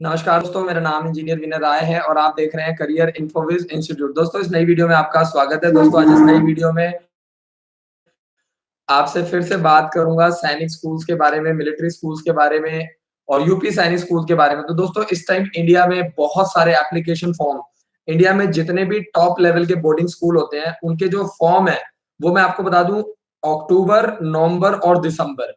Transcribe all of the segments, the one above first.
नमस्कार दोस्तों, मेरा नाम इंजीनियर विनय राय है और आप देख रहे हैं करियर इन्फोविज इंस्टीट्यूट। दोस्तों, इस नई वीडियो में आपका स्वागत है। दोस्तों, आज इस नई वीडियो में आपसे फिर से बात करूंगा सैनिक स्कूल्स के बारे में, मिलिट्री स्कूल्स के बारे में और यूपी सैनिक स्कूल के बारे में। तो दोस्तों, इस टाइम इंडिया में बहुत सारे एप्लीकेशन फॉर्म, इंडिया में जितने भी टॉप लेवल के बोर्डिंग स्कूल होते हैं उनके जो फॉर्म है वो मैं आपको बता दूं, अक्टूबर, नवंबर और दिसंबर,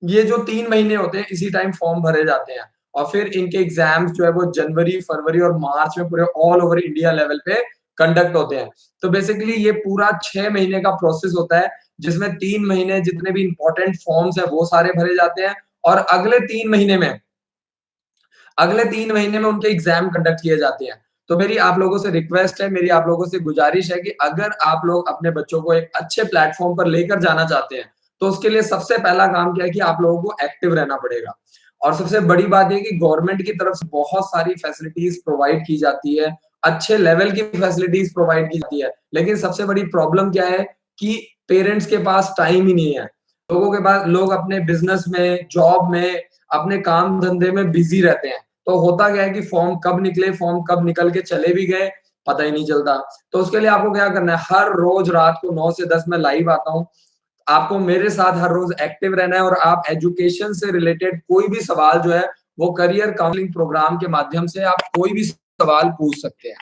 ये जो 3 महीने होते हैं इसी टाइम फॉर्म भरे जाते हैं और फिर इनके एग्जाम्स जो है वो जनवरी, फरवरी और मार्च में पूरे ऑल ओवर इंडिया लेवल पे कंडक्ट होते हैं। तो बेसिकली ये पूरा 6 महीने का प्रोसेस होता है जिसमें 3 महीने जितने भी इंपॉर्टेंट फॉर्म्स है वो सारे भरे जाते हैं और अगले 3 महीने में उनके एग्जाम कंडक्ट किए जाते हैं। तो मेरी आप लोगों से रिक्वेस्ट है, मेरी आप लोगों से गुजारिश है कि अगर आप लोग अपने बच्चों को एक अच्छे प्लेटफॉर्म पर लेकर जाना चाहते हैं तो उसके लिए सबसे पहला काम क्या है कि आप लोगों को एक्टिव रहना पड़ेगा। और सबसे बड़ी बात ये कि गवर्नमेंट की तरफ से बहुत सारी फैसिलिटीज प्रोवाइड की जाती है, अच्छे लेवल की फैसिलिटीज प्रोवाइड की जाती है, लेकिन सबसे बड़ी प्रॉब्लम क्या है कि पेरेंट्स के पास टाइम ही नहीं है। लोगों के पास, लोग अपने बिजनेस में, जॉब में, अपने काम धंधे में बिजी रहते हैं। तो होता क्या है कि फॉर्म कब निकले, फॉर्म कब निकल के चले भी गए, पता ही नहीं चलता। तो उसके लिए आपको क्या करना है, हर रोज रात को 9 से 10 मैं लाइव आता हूँ। आपको मेरे साथ हर रोज एक्टिव रहना है और आप एजुकेशन से रिलेटेड कोई भी सवाल जो है वो करियर काउंसलिंग प्रोग्राम के माध्यम से आप कोई भी सवाल पूछ सकते हैं।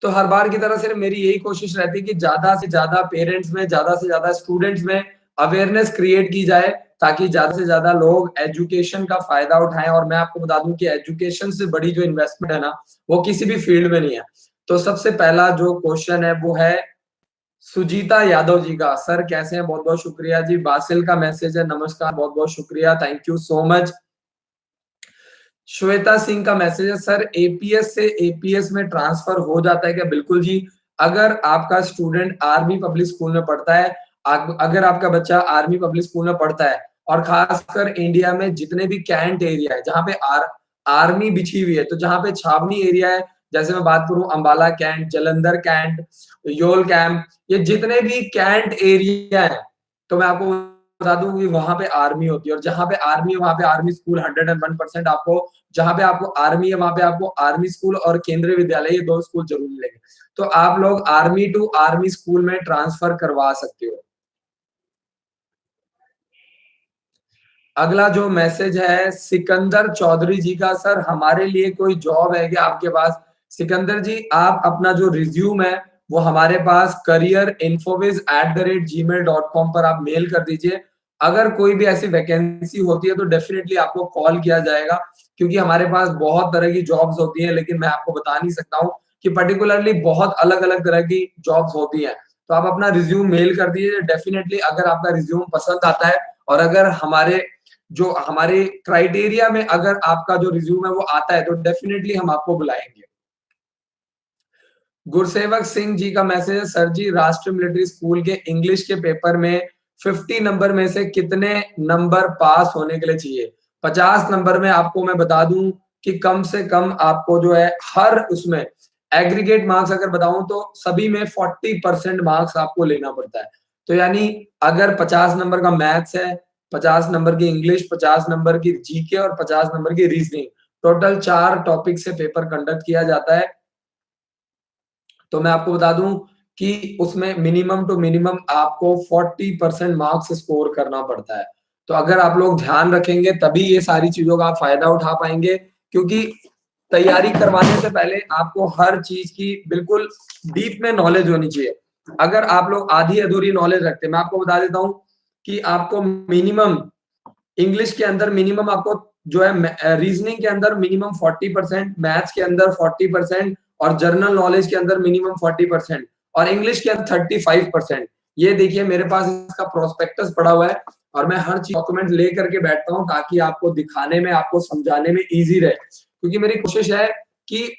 तो हर बार की तरह सिर्फ मेरी यही कोशिश रहती है कि ज्यादा से ज्यादा पेरेंट्स में, ज्यादा से ज्यादा स्टूडेंट्स में अवेयरनेस क्रिएट की जाए ताकि ज्यादा से ज्यादा लोग एजुकेशन का फायदा उठाएं। और मैं आपको बता दूं कि एजुकेशन से बड़ी जो इन्वेस्टमेंट है ना, वो किसी भी फील्ड में नहीं है। तो सबसे पहला जो क्वेश्चन है वो है सुजीता यादव जी का। सर कैसे हैं? बहुत बहुत शुक्रिया जी। बासिल का मैसेज है, नमस्कार, बहुत बहुत शुक्रिया, thank you so much. Shweta Singh का मैसेज है, सर एपीएस से एपीएस में ट्रांसफर हो जाता है क्या? बिल्कुल जी। अगर आपका स्टूडेंट आर्मी पब्लिक स्कूल में पढ़ता है, अगर आपका बच्चा आर्मी पब्लिक स्कूल में पढ़ता है और खासकर इंडिया में जितने भी कैंट एरिया है जहां पे आर्मी बिछी हुई है, तो जहां पे छावनी एरिया है, जैसे मैं बात करूं Ambala cantt, Jalandhar cantt, Yol camp, ये जितने भी कैंट एरिया है, तो मैं आपको बता दूं कि वहां पे आर्मी होती है। और जहां पे आर्मी है वहां पे आर्मी स्कूल 101% आपको, जहां पे आपको आर्मी है वहां पे आपको आर्मी स्कूल और केंद्रीय विद्यालय, ये दो स्कूल जरूर मिलेंगे। तो आप लोग आर्मी टू आर्मी स्कूल में ट्रांसफर करवा सकते हो। अगला जो मैसेज है सिकंदर चौधरी जी का, सर हमारे लिए कोई जॉब है क्या आपके पास? सिकंदर जी, आप अपना जो रिज्यूम है वो हमारे पास careerinfobiz@gmail.com पर आप मेल कर दीजिए। अगर कोई भी ऐसी वैकेंसी होती है तो डेफिनेटली आपको कॉल किया जाएगा, क्योंकि हमारे पास बहुत तरह की जॉब्स होती हैं, लेकिन मैं आपको बता नहीं सकता हूँ कि पर्टिकुलरली बहुत अलग अलग तरह की जॉब्स होती हैं। तो आप अपना रिज्यूम मेल कर दीजिए। डेफिनेटली अगर आपका रिज्यूम पसंद आता है और अगर हमारे क्राइटेरिया में अगर आपका जो रिज्यूम है वो आता है तो डेफिनेटली हम आपको बुलाएंगे। गुरसेवक सिंह जी का मैसेज है, सर जी राष्ट्रीय मिलिट्री स्कूल के इंग्लिश के पेपर में 50 नंबर में से कितने नंबर पास होने के लिए चाहिए? 50 नंबर में आपको मैं बता दूं कि कम से कम आपको जो है हर उसमें एग्रीगेट मार्क्स अगर बताऊं तो सभी में 40% मार्क्स आपको लेना पड़ता है। तो यानी अगर 50 नंबर का मैथ्स है, 50 नंबर की इंग्लिश, 50 नंबर की जीके और 50 नंबर की रीजनिंग, टोटल 4 टॉपिक से पेपर कंडक्ट किया जाता है। तो मैं आपको बता दूं कि उसमें मिनिमम टू मिनिमम आपको 40% मार्क्स स्कोर करना पड़ता है। तो अगर आप लोग ध्यान रखेंगे तभी ये सारी चीजों का आप फायदा उठा पाएंगे, क्योंकि तैयारी करवाने से पहले आपको हर चीज की बिल्कुल डीप में नॉलेज होनी चाहिए। अगर आप लोग आधी अधूरी नॉलेज रखते हैं, मैं आपको बता देता हूँ कि आपको मिनिमम इंग्लिश के अंदर मिनिमम आपको जो है रीजनिंग के अंदर मिनिमम 40%, मैथ्स के अंदर 40% और जनरल नॉलेज के अंदर मिनिमम 40% और इंग्लिश के अंदर 35%। ये देखिए मेरे पास इसका प्रोस्पेक्टस पड़ा हुआ है और मैं हर चीज डॉक्यूमेंट ले करके बैठता हूँ ताकि आपको दिखाने में, आपको समझाने में इजी रहे। क्योंकि मेरी कोशिश है कि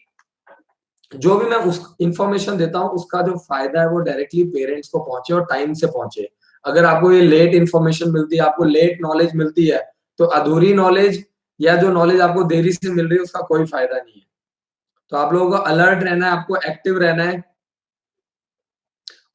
जो भी मैं उस इंफॉर्मेशन देता हूँ उसका जो फायदा है वो डायरेक्टली पेरेंट्स को पहुंचे और टाइम से पहुंचे। अगर आपको ये लेट इंफॉर्मेशन मिलती है, आपको लेट नॉलेज मिलती है, तो अधूरी नॉलेज या जो नॉलेज आपको देरी से मिल रही है उसका कोई फायदा नहीं है। तो आप लोगों को अलर्ट रहना है, आपको एक्टिव रहना है।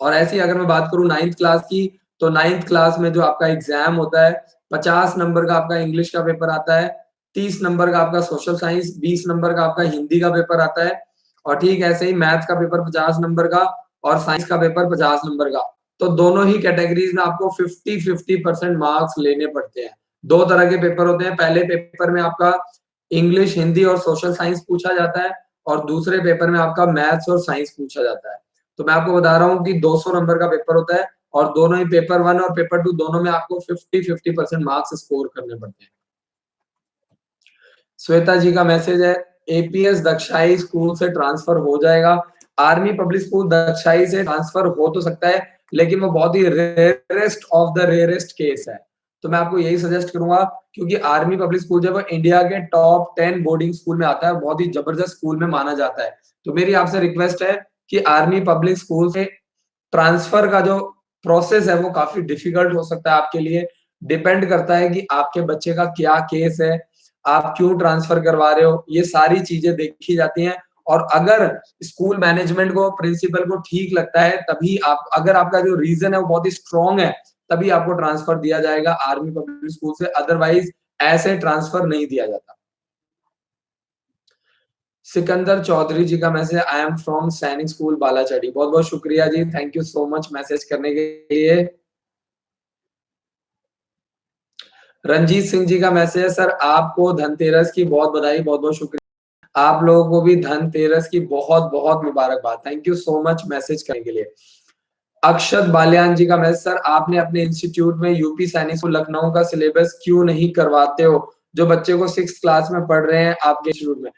और ऐसे ही अगर मैं बात करूँ 9th क्लास की, तो 9th क्लास में जो आपका एग्जाम होता है, 50 नंबर का आपका इंग्लिश का पेपर आता है, 30 नंबर का आपका सोशल साइंस, 20 नंबर का आपका हिंदी का पेपर आता है, और ठीक ऐसे ही मैथ्स का पेपर 50 नंबर का और साइंस का पेपर 50 नंबर का। तो दोनों ही कैटेगरीज में आपको 50-50% मार्क्स लेने पड़ते हैं। 2 तरह के पेपर होते हैं, पहले पेपर में आपका इंग्लिश, हिंदी और सोशल साइंस पूछा जाता है, और दूसरे पेपर में आपका मैथ्स और साइंस पूछा जाता है। तो मैं आपको बता रहा हूँ कि 200 नंबर का पेपर होता है, और दोनों ही पेपर 1 और पेपर 2 दोनों में आपको 50-50% मार्क्स स्कोर करने पड़ते हैं। श्वेता जी का मैसेज है, एपीएस दक्षाई स्कूल से ट्रांसफर हो जाएगा। आर्मी पब्लिक स्कूल दक्षाई से ट्रांसफर हो तो सकता है, लेकिन वो बहुत ही rarest of the rarest case है। तो मैं आपको यही सजेस्ट करूंगा, क्योंकि आर्मी पब्लिक स्कूल जब इंडिया के टॉप 10 बोर्डिंग स्कूल में आता है, बहुत ही जबरदस्त स्कूल में माना जाता है। तो मेरी आपसे रिक्वेस्ट है कि आर्मी पब्लिक स्कूल से ट्रांसफर का जो प्रोसेस है वो काफी डिफिकल्ट हो सकता है आपके लिए। डिपेंड करता है कि आपके बच्चे का क्या केस है, आप क्यों ट्रांसफर करवा रहे हो, ये सारी चीजें देखी जाती हैं। और अगर स्कूल मैनेजमेंट को, प्रिंसिपल को ठीक लगता है, तभी आप, अगर आपका जो रीजन है वो बहुत ही स्ट्रांग है, तभी आपको ट्रांसफर दिया जाएगा आर्मी पब्लिक स्कूल से, अदरवाइज ऐसे ट्रांसफर नहीं दिया जाता। सिकंदर चौधरी जी का message, I am from Sainik school Balachadi. बहुत बहुत शुक्रिया जी, thank you so much message करने के लिए। रंजीत सिंह जी का मैसेज है, सर आपको धनतेरस की बहुत बधाई, बहुत बहुत शुक्रिया। आप लोगों को भी धनतेरस की बहुत बहुत मुबारकबाद। Thank you so much message करने के लिए। अक्षत बालियान जी का मैसेज, सर आपने अपने इंस्टीट्यूट में यूपी सैनिक स्कूल लखनऊ का सिलेबस क्यों नहीं करवाते हो, जो बच्चे को 6th क्लास में पढ़ रहे हैं आपके इंस्टीट्यूट में।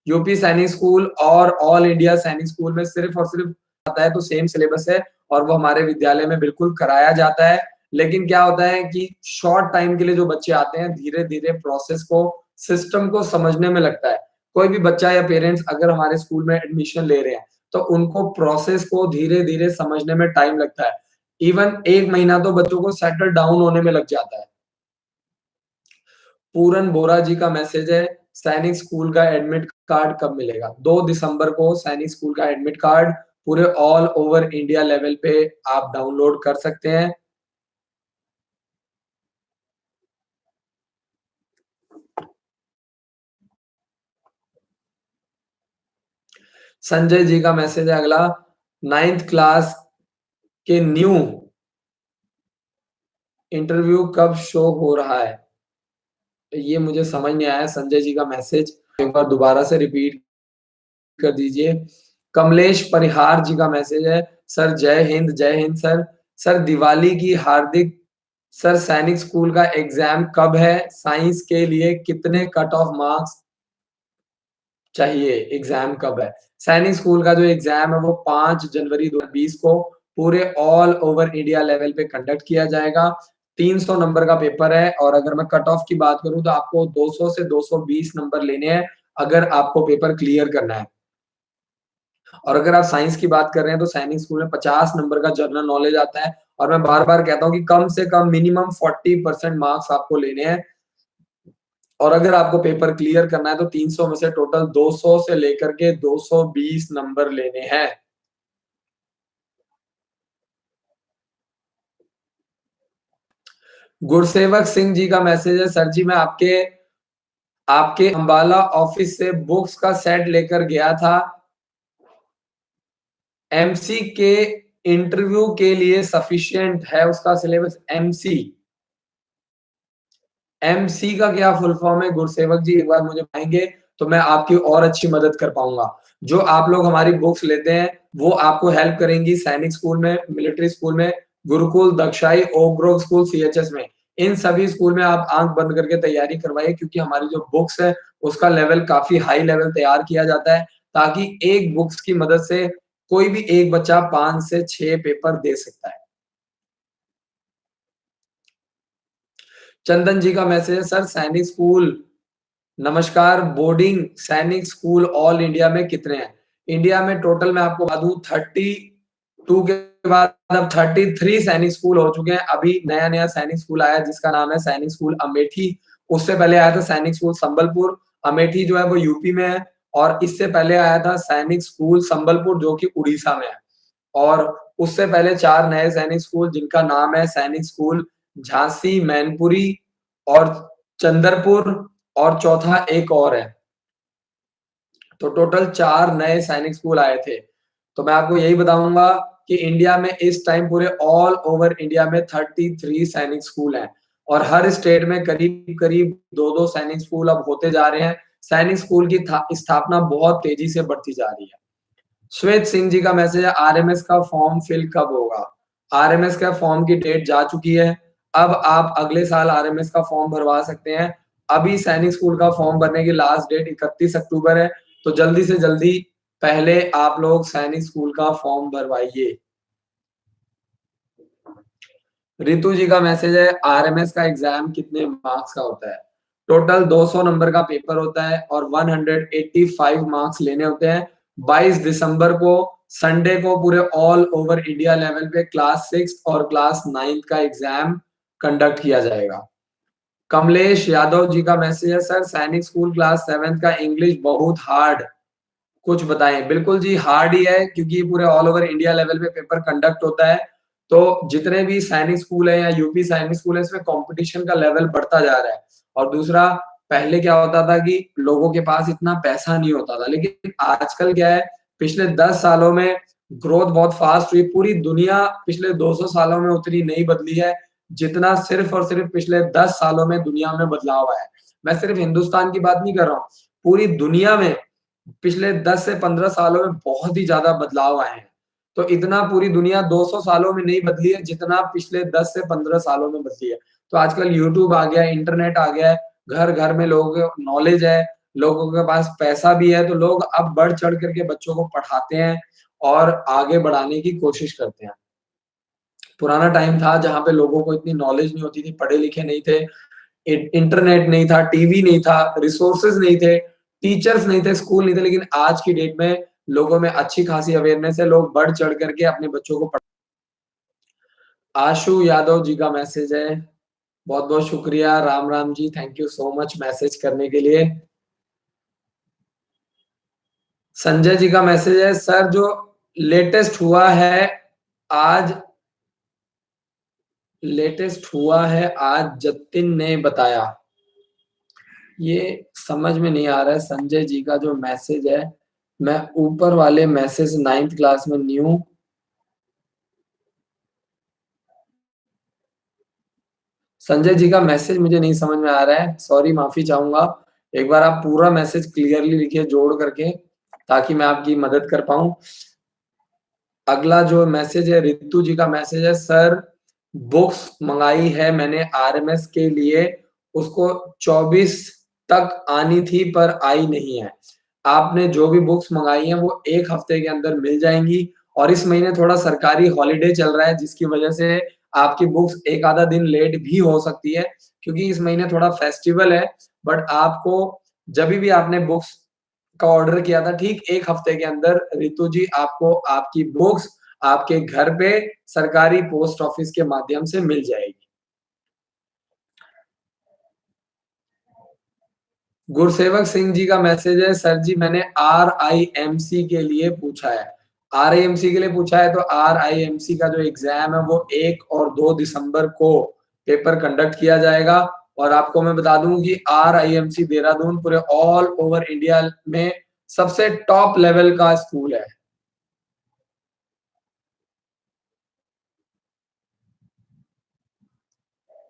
यूपी सैनिक स्कूल और ऑल इंडिया सैनिक स्कूल में सिर्फ और सिर्फ आता है तो सेम सिलेबस है, और वो हमारे विद्यालय में बिल्कुल कराया जाता है। लेकिन क्या होता है कि शॉर्ट टाइम के लिए जो बच्चे आते हैं, धीरे धीरे प्रोसेस को, सिस्टम को समझने में लगता है। कोई भी बच्चा या पेरेंट्स अगर हमारे स्कूल में एडमिशन ले रहे हैं, तो उनको प्रोसेस को धीरे धीरे समझने में टाइम लगता है। इवन 1 महीना तो बच्चों को सेटल डाउन होने में लग जाता है। पूरन बोरा जी का मैसेज है, सैनिक स्कूल का एडमिट कार्ड कब मिलेगा? 2 दिसंबर को सैनिक स्कूल का एडमिट कार्ड पूरे ऑल ओवर इंडिया लेवल पे आप डाउनलोड कर सकते हैं। संजय जी का मैसेज है अगला, 9th क्लास के न्यू इंटरव्यू कब शो हो रहा है? ये मुझे समझ नहीं आया संजय जी का मैसेज, एक बार दोबारा से रिपीट कर दीजिए। कमलेश परिहार जी का मैसेज है, सर जय हिंद सर। सर दिवाली की हार्दिक, सर सैनिक स्कूल का एग्जाम कब है? साइंस के लिए कितने कट ऑफ मार्क्स चाहिए? एग्जाम कब है? सैनिक स्कूल का जो एग्जाम है वो 5 जनवरी 2020 को पूरे ऑल ओवर इंडिया लेवल पे कंडक्ट किया जाएगा। 300 नंबर का पेपर है, और अगर मैं कट ऑफ की बात करूं तो आपको 200 से 220 नंबर लेने हैं अगर आपको पेपर क्लियर करना है। और अगर आप साइंस की बात कर रहे हैं तो सैनिक स्कूल में 50 नंबर का जनरल नॉलेज आता है, और मैं बार-बार कहता हूँ कि कम से कम मिनिमम 40% मार्क्स आपको लेने हैं। और अगर आपको पेपर क्लियर करना है तो 300 में से टोटल 200 से लेकर के 220 नंबर लेने हैं। गुरसेवक सिंह जी का मैसेज है, सर जी मैं आपके आपके अंबाला ऑफिस से बुक्स का सेट लेकर गया था, एमसी के इंटरव्यू के लिए सफिशिएंट है उसका सिलेबस? एमसी, एमसी का क्या फुल फॉर्म है गुरसेवक जी, एक बार मुझे बताएंगे तो मैं आपकी और अच्छी मदद कर पाऊंगा। जो आप लोग हमारी बुक्स लेते हैं वो आपको हेल्प करेंगी सैनिक स्कूल में, मिलिट्री स्कूल में, गुरुकुल, दक्षाई, ओक ग्रोव स्कूल, सीएचएस में। इन सभी स्कूल में आप आंख बंद करके तैयारी करवाइए, क्योंकि हमारी जो बुक्स है उसका लेवल काफी हाई लेवल तैयार किया जाता है, ताकि एक बुक्स की मदद से कोई भी एक बच्चा 5 से 6 पेपर दे सकता है। चंदन जी का मैसेज है, सर सैनिक स्कूल, नमस्कार, बोर्डिंग सैनिक स्कूल ऑल इंडिया में कितने हैं? इंडिया में टोटल मैं आपको बता दूं 32 के बाद अब 33 सैनिक स्कूल हो चुके हैं। अभी नया नया सैनिक स्कूल आया जिसका नाम है सैनिक स्कूल अमेठी। उससे पहले आया था सैनिक स्कूल संबलपुर। अमेठी जो है वो यूपी में है, और इससे पहले आया था सैनिक स्कूल संबलपुर जो कि उड़ीसा में है। और उससे पहले 4 नए सैनिक स्कूल जिनका नाम है सैनिक स्कूल झांसी, मैनपुरी और चंदरपुर और चौथा एक और है। तो टोटल 4 नए सैनिक स्कूल आए थे। तो मैं आपको यही बताऊँगा कि इंडिया में इस टाइम पूरे ऑल ओवर इंडिया में 33 सैनिक स्कूल हैं और हर स्टेट में करीब-करीब 2-2 सैनिक स्कूल अब होते जा रहे हैं। सैनिक स्कूल की था स्थापना बहुत तेज़ी से बढ़ती जा रही है। श्वेत सिंह जी का मैसेज है आरएमएस का फॉर्म फिल कब होगा? आरएमएस का फॉर्म की डेट जा चुकी है। अब आप अगले साल आरएमएस का फॉर्म भरवा सकते हैं। अभी सैनिक स्कूल का फॉर्म भरने की लास्ट डेट 31 अक्टूबर है, तो जल्दी से जल्दी पहले आप लोग सैनिक स्कूल का फॉर्म भरवाइए। रितु जी का मैसेज है आरएमएस का एग्जाम कितने मार्क्स का होता है? टोटल 200 नंबर का पेपर होता है और 185 मार्क्स लेने होते हैं। 22 दिसंबर को संडे को पूरे ऑल ओवर इंडिया लेवल पे क्लास 6 और क्लास 9 का एग्जाम कंडक्ट किया जाएगा। कमलेश यादव जी का मैसेज है सर सैनिक स्कूल क्लास 7 का इंग्लिश बहुत हार्ड कुछ बताएं। बिल्कुल जी हार्ड ही है क्योंकि पूरे ऑल ओवर इंडिया लेवल पे पेपर कंडक्ट होता है। तो जितने भी सैनिक स्कूल है या यूपी सैनिक स्कूल है इसमें कंपटीशन का लेवल बढ़ता जा रहा है। और दूसरा पहले क्या होता था कि लोगों के पास इतना पैसा नहीं होता था, लेकिन आजकल क्या है पिछले 10 सालों में ग्रोथ बहुत फास्ट हुई। पूरी दुनिया पिछले 200 सालों में उतनी नहीं बदली है जितना सिर्फ और सिर्फ पिछले 10 सालों में दुनिया में बदलाव आया है। मैं सिर्फ हिंदुस्तान की बात नहीं कर रहा हूँ, पूरी दुनिया में पिछले 10 से 15 सालों में बहुत ही ज़्यादा बदलाव आए हैं। तो इतना पूरी दुनिया 200 सालों में नहीं बदली है जितना पिछले 10 से 15 सालों में बदली है। तो आजकल यूट्यूब आ गया है, इंटरनेट आ गया है, घर-घर में लोगों को नॉलेज है, लोगों के पास पैसा भी है, तो लोग अब बढ़-चढ़ कर के बच्चों को पढ़ाते हैं और आगे बढ़ाने की कोशिश करते हैं। पुराना टाइम था जहाँ पे लोगों को इतनी नॉलेज नहीं होती थी, पढ़े-लिखे नहीं थे, इंटरनेट नहीं था, टीवी नहीं था, रिसोर्सेज नहीं थे, टीचर्स नहीं थे, स्कूल नहीं थे, लेकिन आज की डेट में लोगों में अच्छी खासी अवेयरनेस है, लोग बढ़ चढ़ करके अपने बच्चों को आशु यादव जी का मैसेज है, बहुत-बहुत शुक्रिया, राम-राम जी, thank you so much message करने के लिए। संजय जी का मैसेज है, सर जो लेटेस्ट हुआ है आज आज जतिन ने बताया। ये समझ में नहीं आ रहा है संजय जी का जो मैसेज है, मैं ऊपर वाले मैसेज 9th क्लास में न्यू संजय जी का मैसेज मुझे नहीं समझ में आ रहा है, सॉरी माफी चाहूंगा। एक बार आप पूरा मैसेज क्लियरली लिखिए जोड़ करके ताकि मैं आपकी मदद कर पाऊं। अगला जो मैसेज है रितु जी का मैसेज है सर बुक्स मंगाई है मैंने आरएमएस के लिए उसको 24 तक आनी थी पर आई नहीं है। आपने जो भी बुक्स मंगाई हैं वो 1 हफ्ते के अंदर मिल जाएँगी और इस महीने थोड़ा सरकारी हॉलिडे चल रहा है जिसकी वजह से आपकी बुक्स 1 आधा दिन लेट भी हो सकती है क्योंकि इस महीने थोड़ा फेस्टिवल है। बट आपको जभी भी आपने बुक्स का ऑर्डर किया था ठीक 1 हफ्ते के अंदर रितु जी आपको आपकी बुक्स आपके घर पे सरकारी पोस्ट ऑफिस के माध्यम से मिल जाएगी। गुरसेवक सिंह जी का मैसेज है सर जी मैंने आरआईएमसी के लिए पूछा है। आरआईएमसी के लिए पूछा है तो आरआईएमसी का जो एग्जाम है वो 1 और 2 दिसंबर को पेपर कंडक्ट किया जाएगा और आपको मैं बता दूं कि आरआईएमसी देहरादून पूरे ऑल ओवर इंडिया में सबसे टॉप लेवल का स्कूल है।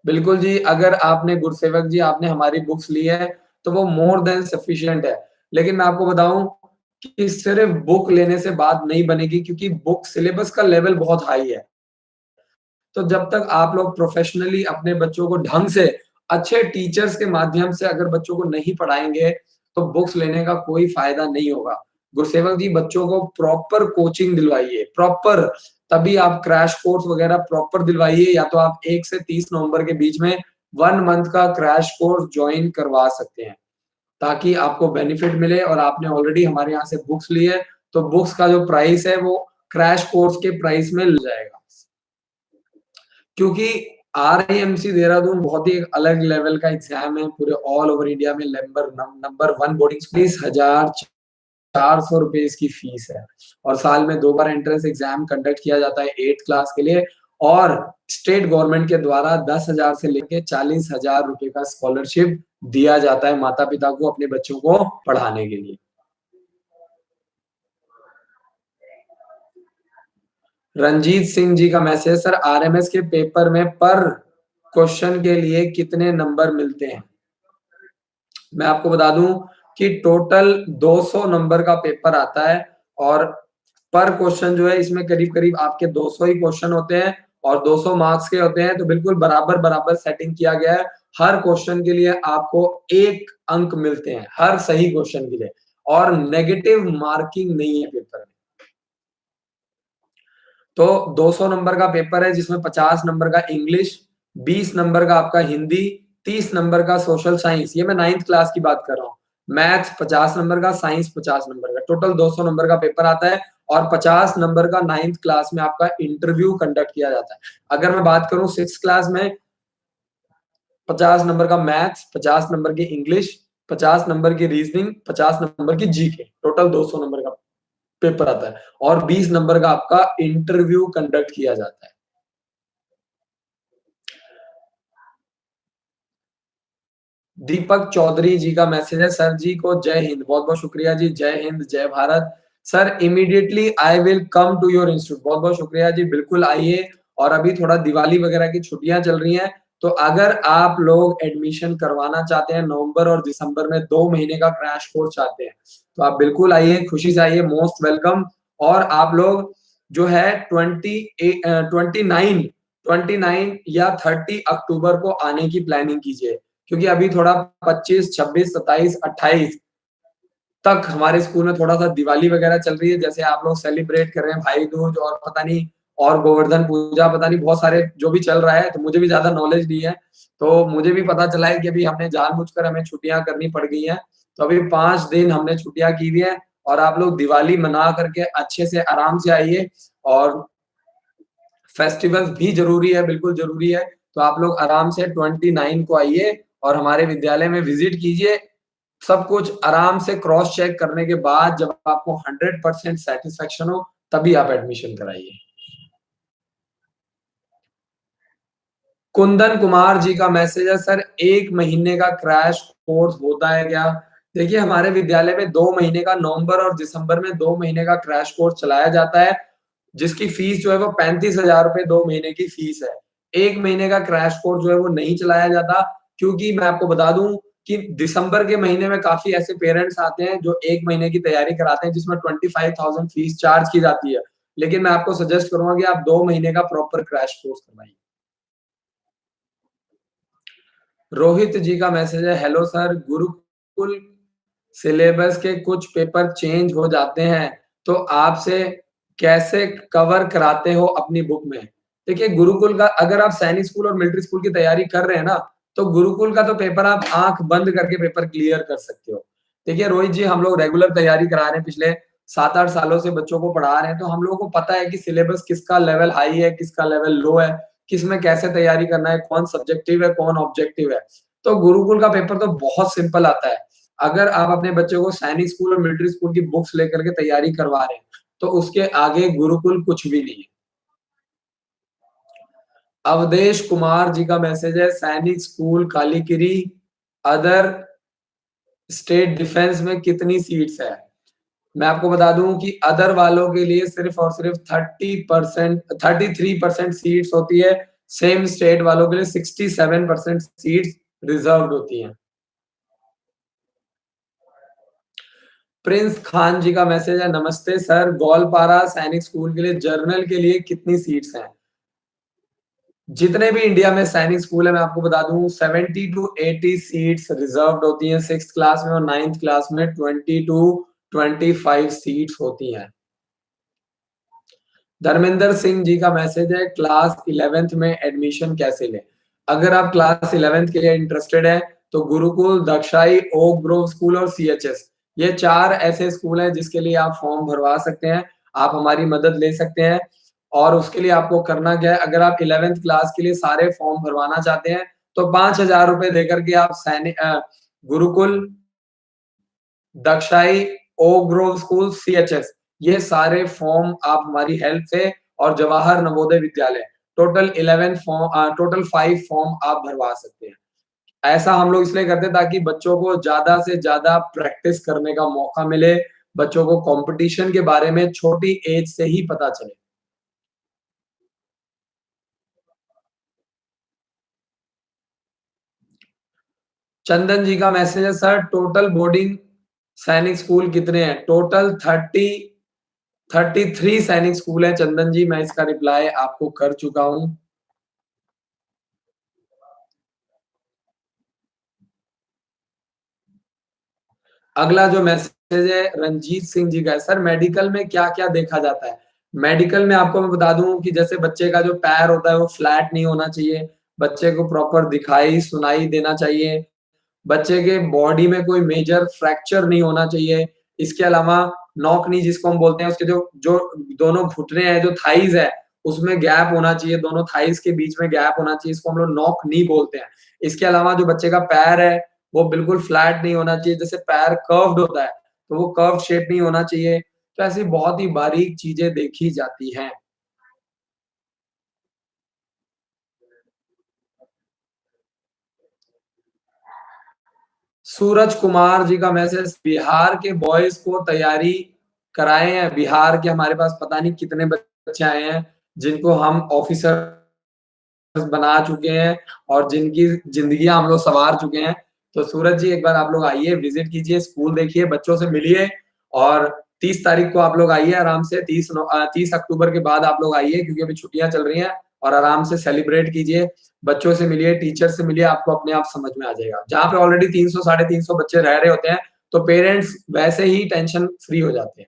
बिल्कुल जी, अगर आपने गुरसेवक जी आपने हमारी बुक्स ली है, तो वो मोर देन सफिशिएंट है। लेकिन मैं आपको बताऊँ कि सिर्फ़ बुक लेने से बात नहीं बनेगी क्योंकि बुक सिलेबस का लेवल बहुत हाई है। तो जब तक आप लोग प्रोफ़ेशनली अपने बच्चों को ढंग से अच्छे टीचर्स के माध्यम से अगर बच्चों को नहीं पढ़ाएँगे, तो बुक्स लेने का कोई फ़ायदा नहीं होगा। गुरसेवक जी बच्चों को प्रॉपर कोचिंग दिलवाइए, प्रॉपर तभी आप क्रैश कोर्स वगैरह प्रॉपर दिलवाइए या तो आप 1 से 30 नवंबर के बीच में 1 मंथ का क्रैश कोर्स जॉइन करवा सकते हैं, ताकि आपको बेनिफिट मिले और आपने ऑलरेडी हमारे यहाँ से बुक्स ली है, तो बुक्स का जो प्राइस है वो क्रैश कोर्स के प्राइस में मिल जाएगा। क्योंकि आरआईएमसी देहरादून बहुत ही एक अलग लेवल का एग्जाम है पूरे ऑल ओवर इंडिया में नंबर 1 बोर्डिंग स्कूल 20,000 400 रुपए इसकी फीस है और साल में 2 बार एंट्रेंस एग्जाम कंडक्ट किया जाता है 8th क्लास के लिए और स्टेट गवर्नमेंट के द्वारा 10,000 से लेके 40,000 रुपए का स्कॉलरशिप दिया जाता है माता-पिता को अपने बच्चों को पढ़ाने के लिए। रंजीत सिंह जी का मैसेज, सर आरएमएस के पेपर में पर क्वेश्चन के लिए कितने नंबर मिलते हैं? मैं आपको बता दूं कि टोटल 200 नंबर का पेपर आता है और पर क्वेश्चन जो है इसमें करीब-करीब आपके 200 ही क्वेश्चन होते हैं और 200 मार्क्स के होते हैं, तो बिल्कुल बराबर-बराबर सेटिंग किया गया है। हर क्वेश्चन के लिए आपको 1 अंक मिलते हैं, हर सही क्वेश्चन के लिए और नेगेटिव मार्किंग नहीं है पेपर में। तो 200 नंबर का पेपर है जिसमें 50 नंबर का इंग्लिश, 20 नंबर का आपका हिंदी, 30 नंबर का सोशल साइंस, ये मैं 9th क्लास की बात कर रहा हूँ। मैथ्स 50 नंबर का, साइंस 50 नंबर का, टोटल 200 नंबर का पेपर आता है और 50 नंबर का 9th क्लास में आपका इंटरव्यू कंडक्ट किया जाता है। अगर मैं बात करूँ 6th क्लास में 50 नंबर का मैथ्स, 50 नंबर की इंग्लिश, 50 नंबर की रीजनिंग, 50 नंबर की जीके, टोटल 200 नंबर का पेपर आता है और 20 नंबर का आपका इंटरव्यू कंडक्ट किया जाता है। दीपक चौधरी जी का मैसेज है, सर जी को जय हिंद, बहुत-बहुत शुक्रिया जी, जय हिंद, जय Bharat. Sir immediately I will come to your institute, बहुत-बहुत शुक्रिया जी, बिल्कुल आइए और अभी थोड़ा दिवाली वगैरह की छुट्टियाँ चल रही हैं, तो अगर आप लोग एडमिशन करवाना चाहते हैं नवंबर और दिसंबर में 2 महीने का क्रैश कोर्स चाहते हैं, तो आप बिल्कुल आइए, खुशी से आइए, मोस्ट वेलकम और आप लोग जो है 29 या 30 अक्टूबर को आने की प्लानिंग कीजिए। क्योंकि अभी थोड़ा 25, 26, 27, 28 तक हमारे स्कूल में थोड़ा-सा दिवाली वगैरह चल रही है, जैसे आप लोग सेलिब्रेट कर रहे हैं भाई दूज और पता नहीं और गोवर्धन पूजा, पता नहीं बहुत सारे जो भी चल रहा है, तो मुझे भी ज़्यादा नॉलेज नहीं है। तो मुझे भी पता चला है कि अभी हमने जानबूझकर हमें छुट्टियाँ करनी पड़ गई हैं, तो अभी 5 दिन हमने छुट्टियाँ की हुई हैं और आप लोग दिवाली मना करके अच्छे से आराम से आइए और फेस्टिवल्स भी ज़रूरी है, बिल्कुल ज़रूरी है। तो आप लोग आराम से 29 को आइए और हमारे विद्यालय में विज़िट कीजिए। सब कुछ आराम से क्रॉस चेक करने के बाद जब आपको 100% सैटिस्फैक्शन हो, तभी आप एडमिशन कराइए। कुंदन कुमार जी का मैसेज है, सर 1 महीने का क्रैश कोर्स होता है क्या? देखिए हमारे विद्यालय में 2 महीने का नवंबर और दिसंबर में 2 महीने का क्रैश कोर्स चलाया जाता है, जिसकी फीस जो है वो 35,000 रुपए 2 महीने की फीस है। 1 महीने का क्रैश कोर्स जो है वो नहीं चलाया जाता क्योंकि मैं आपको बता दूँ कि दिसंबर के महीने में काफ़ी ऐसे पेरेंट्स आते हैं जो 1 महीने की तैयारी कराते हैं जिसमें 25,000 फीस चार्ज की जाती है। लेकिन मैं आपको सजेस्ट करूँगा कि आप 2 महीने का प्रॉपर क्रैश कोर्स करवाइए। रोहित जी का मैसेज है, हेलो सर, गुरुकुल सिलेबस के कुछ पेपर चेंज हो जाते हैं, तो आपसे कैसे कवर कराते हो अपनी बुक में? देखिए गुरुकुल का अगर आप सैनिक स्कूल और मिलिट्री स्कूल की तैयारी कर रहे हैं ना, तो गुरुकुल का तो पेपर आप आँख बंद करके पेपर क्लियर कर सकते हो। देखिए रोहित जी, हम लोग रेगुलर तैयारी करा रहे हैं पिछले 7-8 सालों से बच्चों को पढ़ा रहे हैं, तो हम लोगों को पता है कि सिलेबस किसका लेवल हाई है, किसका लेवल लो है, किसमें कैसे तैयारी करना है, कौन सब्जेक्टिव है, कौन ऑब्जेक्टिव है। तो गुरुकुल का पेपर तो बहुत सिंपल आता है। अगर आप अपने बच्चों को सैनिक स्कूल और मिलिट्री स्कूल की बुक्स लेकर के तैयारी करवा रहे हैं, तो उसके आगे गुरुकुल कुछ भी नहीं है। अवधेश कुमार जी का मैसेज है, सैनिक स्कूल कालीकिरी अदर स्टेट डिफेंस में कितनी सीट्स है? मैं आपको बता दूं कि अदर वालों के लिए सिर्फ और सिर्फ 30% 33% सीट्स होती है। सेम स्टेट वालों के लिए 67% सीट्स रिजर्व्ड होती हैं। प्रिंस खान जी का मैसेज है, नमस्ते सर, गोलपारा सैनिक स्कूल के लिए जर्नल के लिए कितनी सीट्स हैं? जितने भी इंडिया में सैनिक स्कूल है मैं आपको बता दूं 70 टू 80 सीट्स रिजर्व्ड होती हैं 6th क्लास में और 9th क्लास में 20 टू 25 सीट्स होती हैं। धर्मेंद्र सिंह जी का मैसेज है, क्लास 11th में एडमिशन कैसे लें? अगर आप क्लास 11th के लिए इंटरेस्टेड है तो गुरुकुल, दक्षाई, ओक ग्रोव स्कूल और सीएचएस, ये 4 ऐसे स्कूल हैं जिसके लिए आप फॉर्म भरवा सकते हैं। आप हमारी मदद ले सकते हैं और उसके लिए आपको करना क्या है, अगर आप 11th क्लास के लिए सारे फॉर्म भरवाना चाहते हैं तो 5,000 रुपए देकर के आप गुरुकुल, दक्षाई ओक ग्रोव स्कूल, सीएचएस, ये सारे फॉर्म आप हमारी हेल्प से और जवाहर नवोदय विद्यालय टोटल 5 फॉर्म आप भरवा सकते हैं। ऐसा हम लोग इसलिए करते हैं ताकि बच्चों को ज़्यादा से ज़्यादा प्रैक्टिस करने का मौका मिले, बच्चों को कॉम्पिटिशन के बारे में छोटी एज से ही पता चले। चंदन जी का मैसेज है, सर टोटल बोर्डिंग सैनिक स्कूल कितने हैं? टोटल 33 सैनिक स्कूल है चंदन जी, मैं इसका रिप्लाई आपको कर चुका हूँ। अगला जो मैसेज है रंजीत सिंह जी का है, सर मेडिकल में क्या-क्या देखा जाता है? मेडिकल में आपको मैं बता दूँ कि जैसे बच्चे का जो पैर होता है वो फ्लैट नहीं होना चाहिए, बच्चे को प्रॉपर दिखाई-सुनाई देना चाहिए, बच्चे के बॉडी में कोई मेजर फ्रैक्चर नहीं होना चाहिए। इसके अलावा नॉक नी जिसको हम बोलते हैं, उसके जो जो दोनों घुटने हैं, जो थाइज़ है, उसमें गैप होना चाहिए, दोनों थाइज़ के बीच में गैप होना चाहिए, इसको हम लोग नॉक नी बोलते हैं। इसके अलावा जो बच्चे का पैर है, वो बिल्कुल फ्लैट नहीं होना चाहिए, जैसे पैर कर्व्ड होता है, तो वो कर्व शेप नहीं होना चाहिए। तो ऐसी बहुत ही बारीक चीज़ें देखी जाती हैं। सूरज कुमार जी का मैसेज, बिहार के बॉयज़ को तैयारी कराए हैं। बिहार के हमारे पास पता नहीं कितने बच्चे आए हैं, जिनको हम ऑफिसर बना चुके हैं और जिनकी ज़िंदगियाँ हम लोग सँवार चुके हैं। तो सूरज जी एक बार आप लोग आइए, विज़िट कीजिए, स्कूल देखिए, बच्चों से मिलिए और 30 तारीख को आप लोग आइए आराम से 30 अक्टूबर के बाद आप लोग आइए क्योंकि अभी छुट्टियाँ चल रही हैं और आराम से सेलिब्रेट कीजिए। बच्चों से मिलिए, टीचर से मिलिए, आपको अपने आप समझ में आ जाएगा। जहाँ पे ऑलरेडी 300 साढ़े 300 बच्चे रह रहे होते हैं, तो पेरेंट्स वैसे ही टेंशन फ्री हो जाते हैं।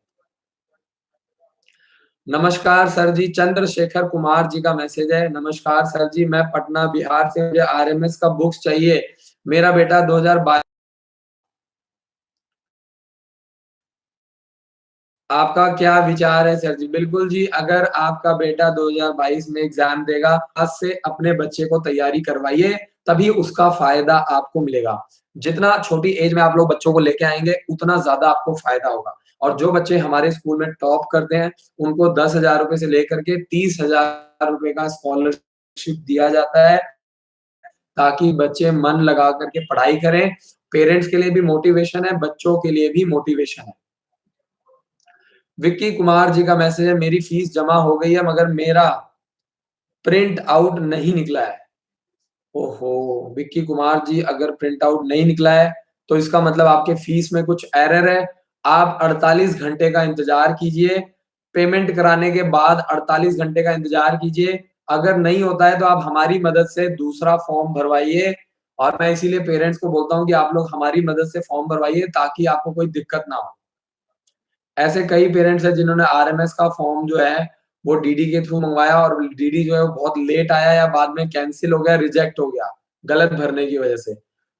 नमस्कार सर जी, चंद्रशेखर कुमार जी का मैसेज है, नमस्कार सर जी, मैं पटना बिहार से, मुझे आरएमएस का बुक्स चाहिए। मेरा बेटा 2022 आपका क्या विचार है सर जी? बिल्कुल जी, अगर आपका बेटा 2022 में एग्ज़ाम देगा, आज से अपने बच्चे को तैयारी करवाइए, तभी उसका फ़ायदा आपको मिलेगा। जितना छोटी एज में आप लोग बच्चों को लेके आएँगे, उतना ज़्यादा आपको फ़ायदा होगा और जो बच्चे हमारे स्कूल में टॉप करते हैं, उनको ₹10,000 से लेकर के ₹30,000 का स्कॉलरशिप दिया जाता है, ताकि बच्चे मन लगा कर के पढ़ाई करें। पेरेंट्स के लिए भी मोटिवेशन है, बच्चों के लिए भी मोटिवेशन है। विक्की कुमार जी का मैसेज है, मेरी फीस जमा हो गई है मगर मेरा प्रिंट आउट नहीं निकला है। ओहो! विक्की कुमार जी अगर प्रिंट आउट नहीं निकला है, तो इसका मतलब आपके फीस में कुछ एरर है। आप 48 घंटे का इंतज़ार कीजिए, पेमेंट कराने के बाद 48 घंटे का इंतज़ार कीजिए। अगर नहीं होता है तो आप हमारी मदद से दूसरा फॉर्म भरवाइए और मैं इसीलिए पेरेंट्स को बोलता हूँ कि आप लोग हमारी मदद से फॉर्म भरवाइए ताकि आपको कोई दिक्कत ना हो। ऐसे कई पेरेंट्स हैं जिन्होंने आरएमएस का फॉर्म जो है, वो डीडी के थ्रू मँगवाया और डीडी जो है वो बहुत लेट आया या बाद में कैंसल हो गया, रिजेक्ट हो गया, गलत भरने की वजह से।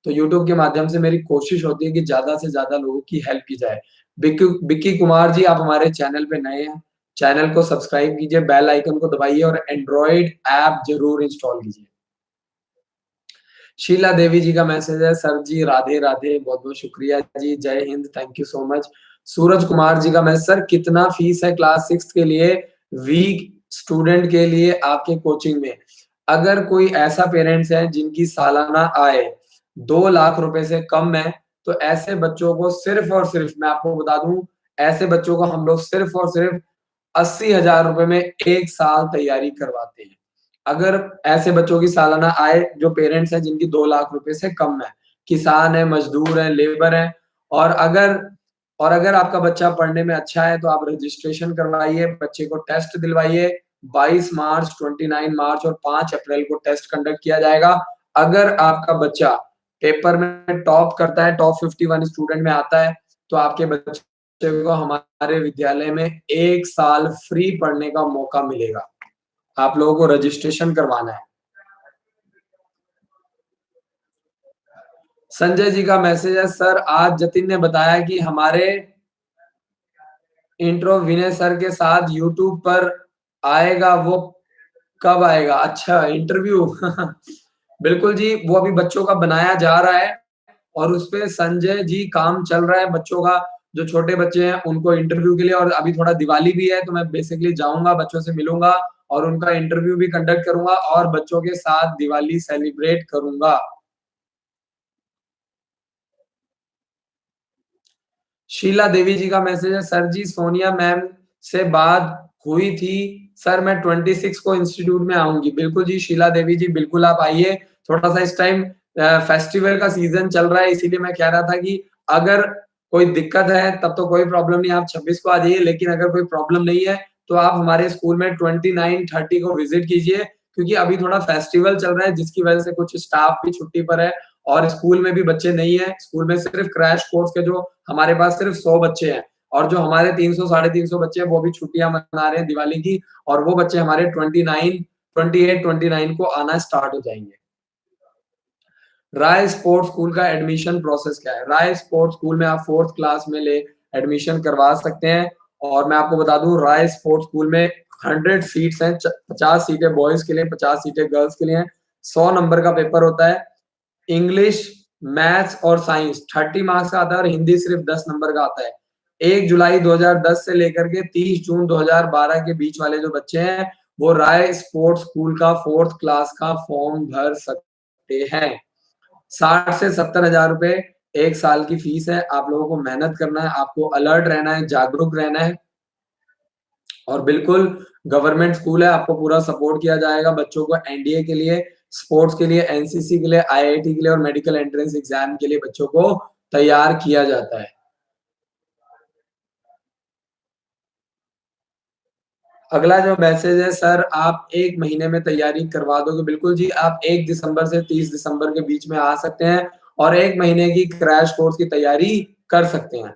तो यूट्यूब के माध्यम से मेरी कोशिश होती है कि ज़्यादा से ज़्यादा लोगों की हेल्प की जाए। विक्की कुमार जी आप हमारे चैनल पे नए हैं, चैनल को सब्सक्राइब कीजिए, बेल आइकन को दबाइए और एंड्रॉइड ऐप ज़रूर इंस्टॉल कीजिए। शीला देवी जी का मैसेज है, सर जी राधे-राधे, बहुत-बहुत शुक्रिया जी, जय हिंद, thank you so much. Suraj Kumar ji का मैसेज, सर कितना फीस है क्लास 6 के लिए, वीक स्टूडेंट के लिए आपके कोचिंग में? अगर कोई ऐसा पेरेंट्स है जिनकी सालाना आय 2 लाख रुपए से कम है, तो ऐसे बच्चों को सिर्फ़ और सिर्फ़ मैं आपको बता दूँ, ऐसे बच्चों को हम लोग सिर्फ़ और सिर्फ़ 80,000 रुपए में 1 साल तैयारी करवाते हैं। अगर ऐसे बच्चों की सालाना आय जो पेरेंट्स हैं जिनकी 2 लाख रुपए से कम है, किसान है, मज़दूर है, लेबर है और अगर आपका बच्चा पढ़ने में अच्छा है तो आप रजिस्ट्रेशन करवाइए, बच्चे को टेस्ट दिलवाइए, 22 मार्च, 29 मार्च और 5 अप्रैल को टेस्ट कंडक्ट किया जाएगा। अगर आपका बच्चा पेपर में टॉप करता है, टॉप 51 स्टूडेंट में आता है, तो आपके बच्चे को हमारे विद्यालय में 1 साल फ्री पढ़ने का मौका मिलेगा। आप लोगों को रजिस्ट्रेशन करवाना है। संजय जी का मैसेज है, सर आज जतिन ने बताया कि हमारे इंट्रो विनय सर के साथ यूट्यूब पर आएगा, वो कब आएगा? अच्छा इंटरव्यू बिल्कुल जी, वो अभी बच्चों का बनाया जा रहा है और उसपे संजय जी काम चल रहा है बच्चों का। जो छोटे बच्चे हैं उनको इंटरव्यू के लिए, और अभी थोड़ा दिवाली भी है तो मैं बेसिकली जाऊँगा, बच्चों से मिलूँगा और उनका इंटरव्यू भी कंडक्ट करूँगा और बच्चों के साथ दिवाली सेलिब्रेट करूँगा। शीला देवी जी का मैसेज है, सर जी सोनिया मैम से बात हुई थी, सर मैं 26 को इंस्टीट्यूट में आऊँगी। बिल्कुल जी शीला देवी जी, बिल्कुल आप आइए। थोड़ा-सा इस टाइम फेस्टिवल का सीज़न चल रहा है, इसीलिए मैं कह रहा था कि अगर कोई दिक्कत है तब तो कोई प्रॉब्लम नहीं, आप 26 को आ जाइए, लेकिन अगर कोई प्रॉब्लम नहीं है तो आप हमारे स्कूल में 29, 30 को विज़िट कीजिए, क्योंकि अभी थोड़ा फेस्टिवल चल रहा है जिसकी वजह से कुछ स्टाफ भी छुट्टी पर है और स्कूल में भी बच्चे नहीं है। स्कूल में सिर्फ क्रैश कोर्स के जो हमारे पास सिर्फ 100 बच्चे हैं और जो हमारे 300 साढ़े 300 बच्चे हैं वो भी छुट्टियाँ मना रहे हैं दिवाली की, और वो बच्चे हमारे 29, 28, 29 को आना स्टार्ट हो जाएँगे। राय स्पोर्ट्स स्कूल का एडमिशन प्रोसेस क्या है? राय स्पोर्ट्स स्कूल में आप 4th क्लास में ले एडमिशन करवा सकते हैं, और मैं आपको बता दूँ राय स्पोर्ट्स स्कूल में 100 सीट्स हैं, 50 सीटें बॉयज़ के लिए, 50 सीटें गर्ल्स के लिए हैं। 100 नंबर का पेपर होता है। इंग्लिश, मैथ्स और साइंस 30 मार्क्स का आता है और हिंदी सिर्फ 10 नंबर का आता है। 1 जुलाई 2010 से लेकर के 30 जून 2012 के बीच वाले जो बच्चे हैं, वो राय स्पोर्ट्स स्कूल का 4th क्लास का फॉर्म भर सकते हैं। 60 से 70 हज़ार रुपए 1 साल की फीस है। आप लोगों को मेहनत करना है, आपको अलर्ट रहना है, जागरूक रहना है और बिल्कुल गवर्नमेंट स्कूल है, आपको पूरा सपोर्ट किया जाएगा बच्चों को एनडीए के लिए, स्पोर्ट्स के लिए, एनसीसी के लिए, आईआईटी के लिए और मेडिकल एंट्रेंस एग्जाम के लिए बच्चों को तैयार किया जाता है। अगला जो मैसेज है, सर आप 1 महीने में तैयारी करवा दोगे? बिल्कुल जी, आप 1 दिसंबर से 30 दिसंबर के बीच में आ सकते हैं और 1 महीने की क्रैश कोर्स की तैयारी कर सकते हैं।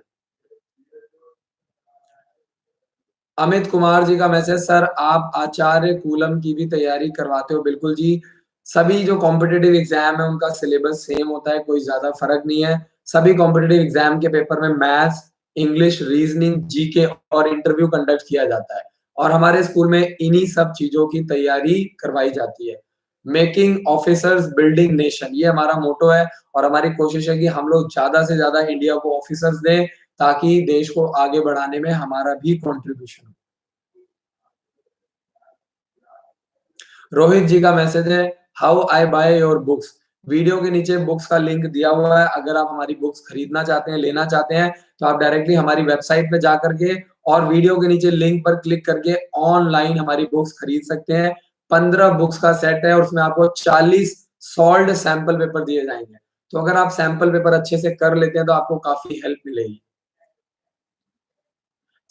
अमित कुमार जी का मैसेज, सर आप आचार्य कूलम की भी तैयारी करवाते हो? बिल्कुल जी, सभी जो कॉम्पिटिटिव एग्ज़ाम है उनका सिलेबस सेम होता है, कोई ज़्यादा फ़र्क नहीं है। सभी कॉम्पिटिटिव एग्ज़ाम के पेपर में मैथ्स, इंग्लिश, रीज़निंग, जीके और इंटरव्यू कंडक्ट किया जाता है और हमारे स्कूल में इन्हीं सब चीज़ों की तैयारी करवाई जाती है। मेकिंग ऑफिसर्स बिल्डिंग नेशन, ये हमारा मोटो है और हमारी कोशिश है कि हम लोग ज़्यादा से ज़्यादा इंडिया को ऑफिसर्स दें, ताकि देश को आगे बढ़ाने में हमारा भी कंट्रीब्यूशन हो। रोहित जी का मैसेज है, how I by your books? Video के नीचे बुक्स का लिंक दिया हुआ है। अगर आप हमारी बुक्स खरीदना चाहते हैं, लेना चाहते हैं, तो आप डायरेक्टली हमारी वेबसाइट पे जा करके और वीडियो के नीचे लिंक पर क्लिक करके ऑनलाइन हमारी बुक्स खरीद सकते हैं। 15 बुक्स का सेट है और उसमें आपको 40 सॉल्व्ड सैंपल पेपर दिए जाएँगे। तो अगर आप सैंपल पेपर अच्छे से कर लेते हैं, तो आपको काफ़ी हेल्प मिलेगी।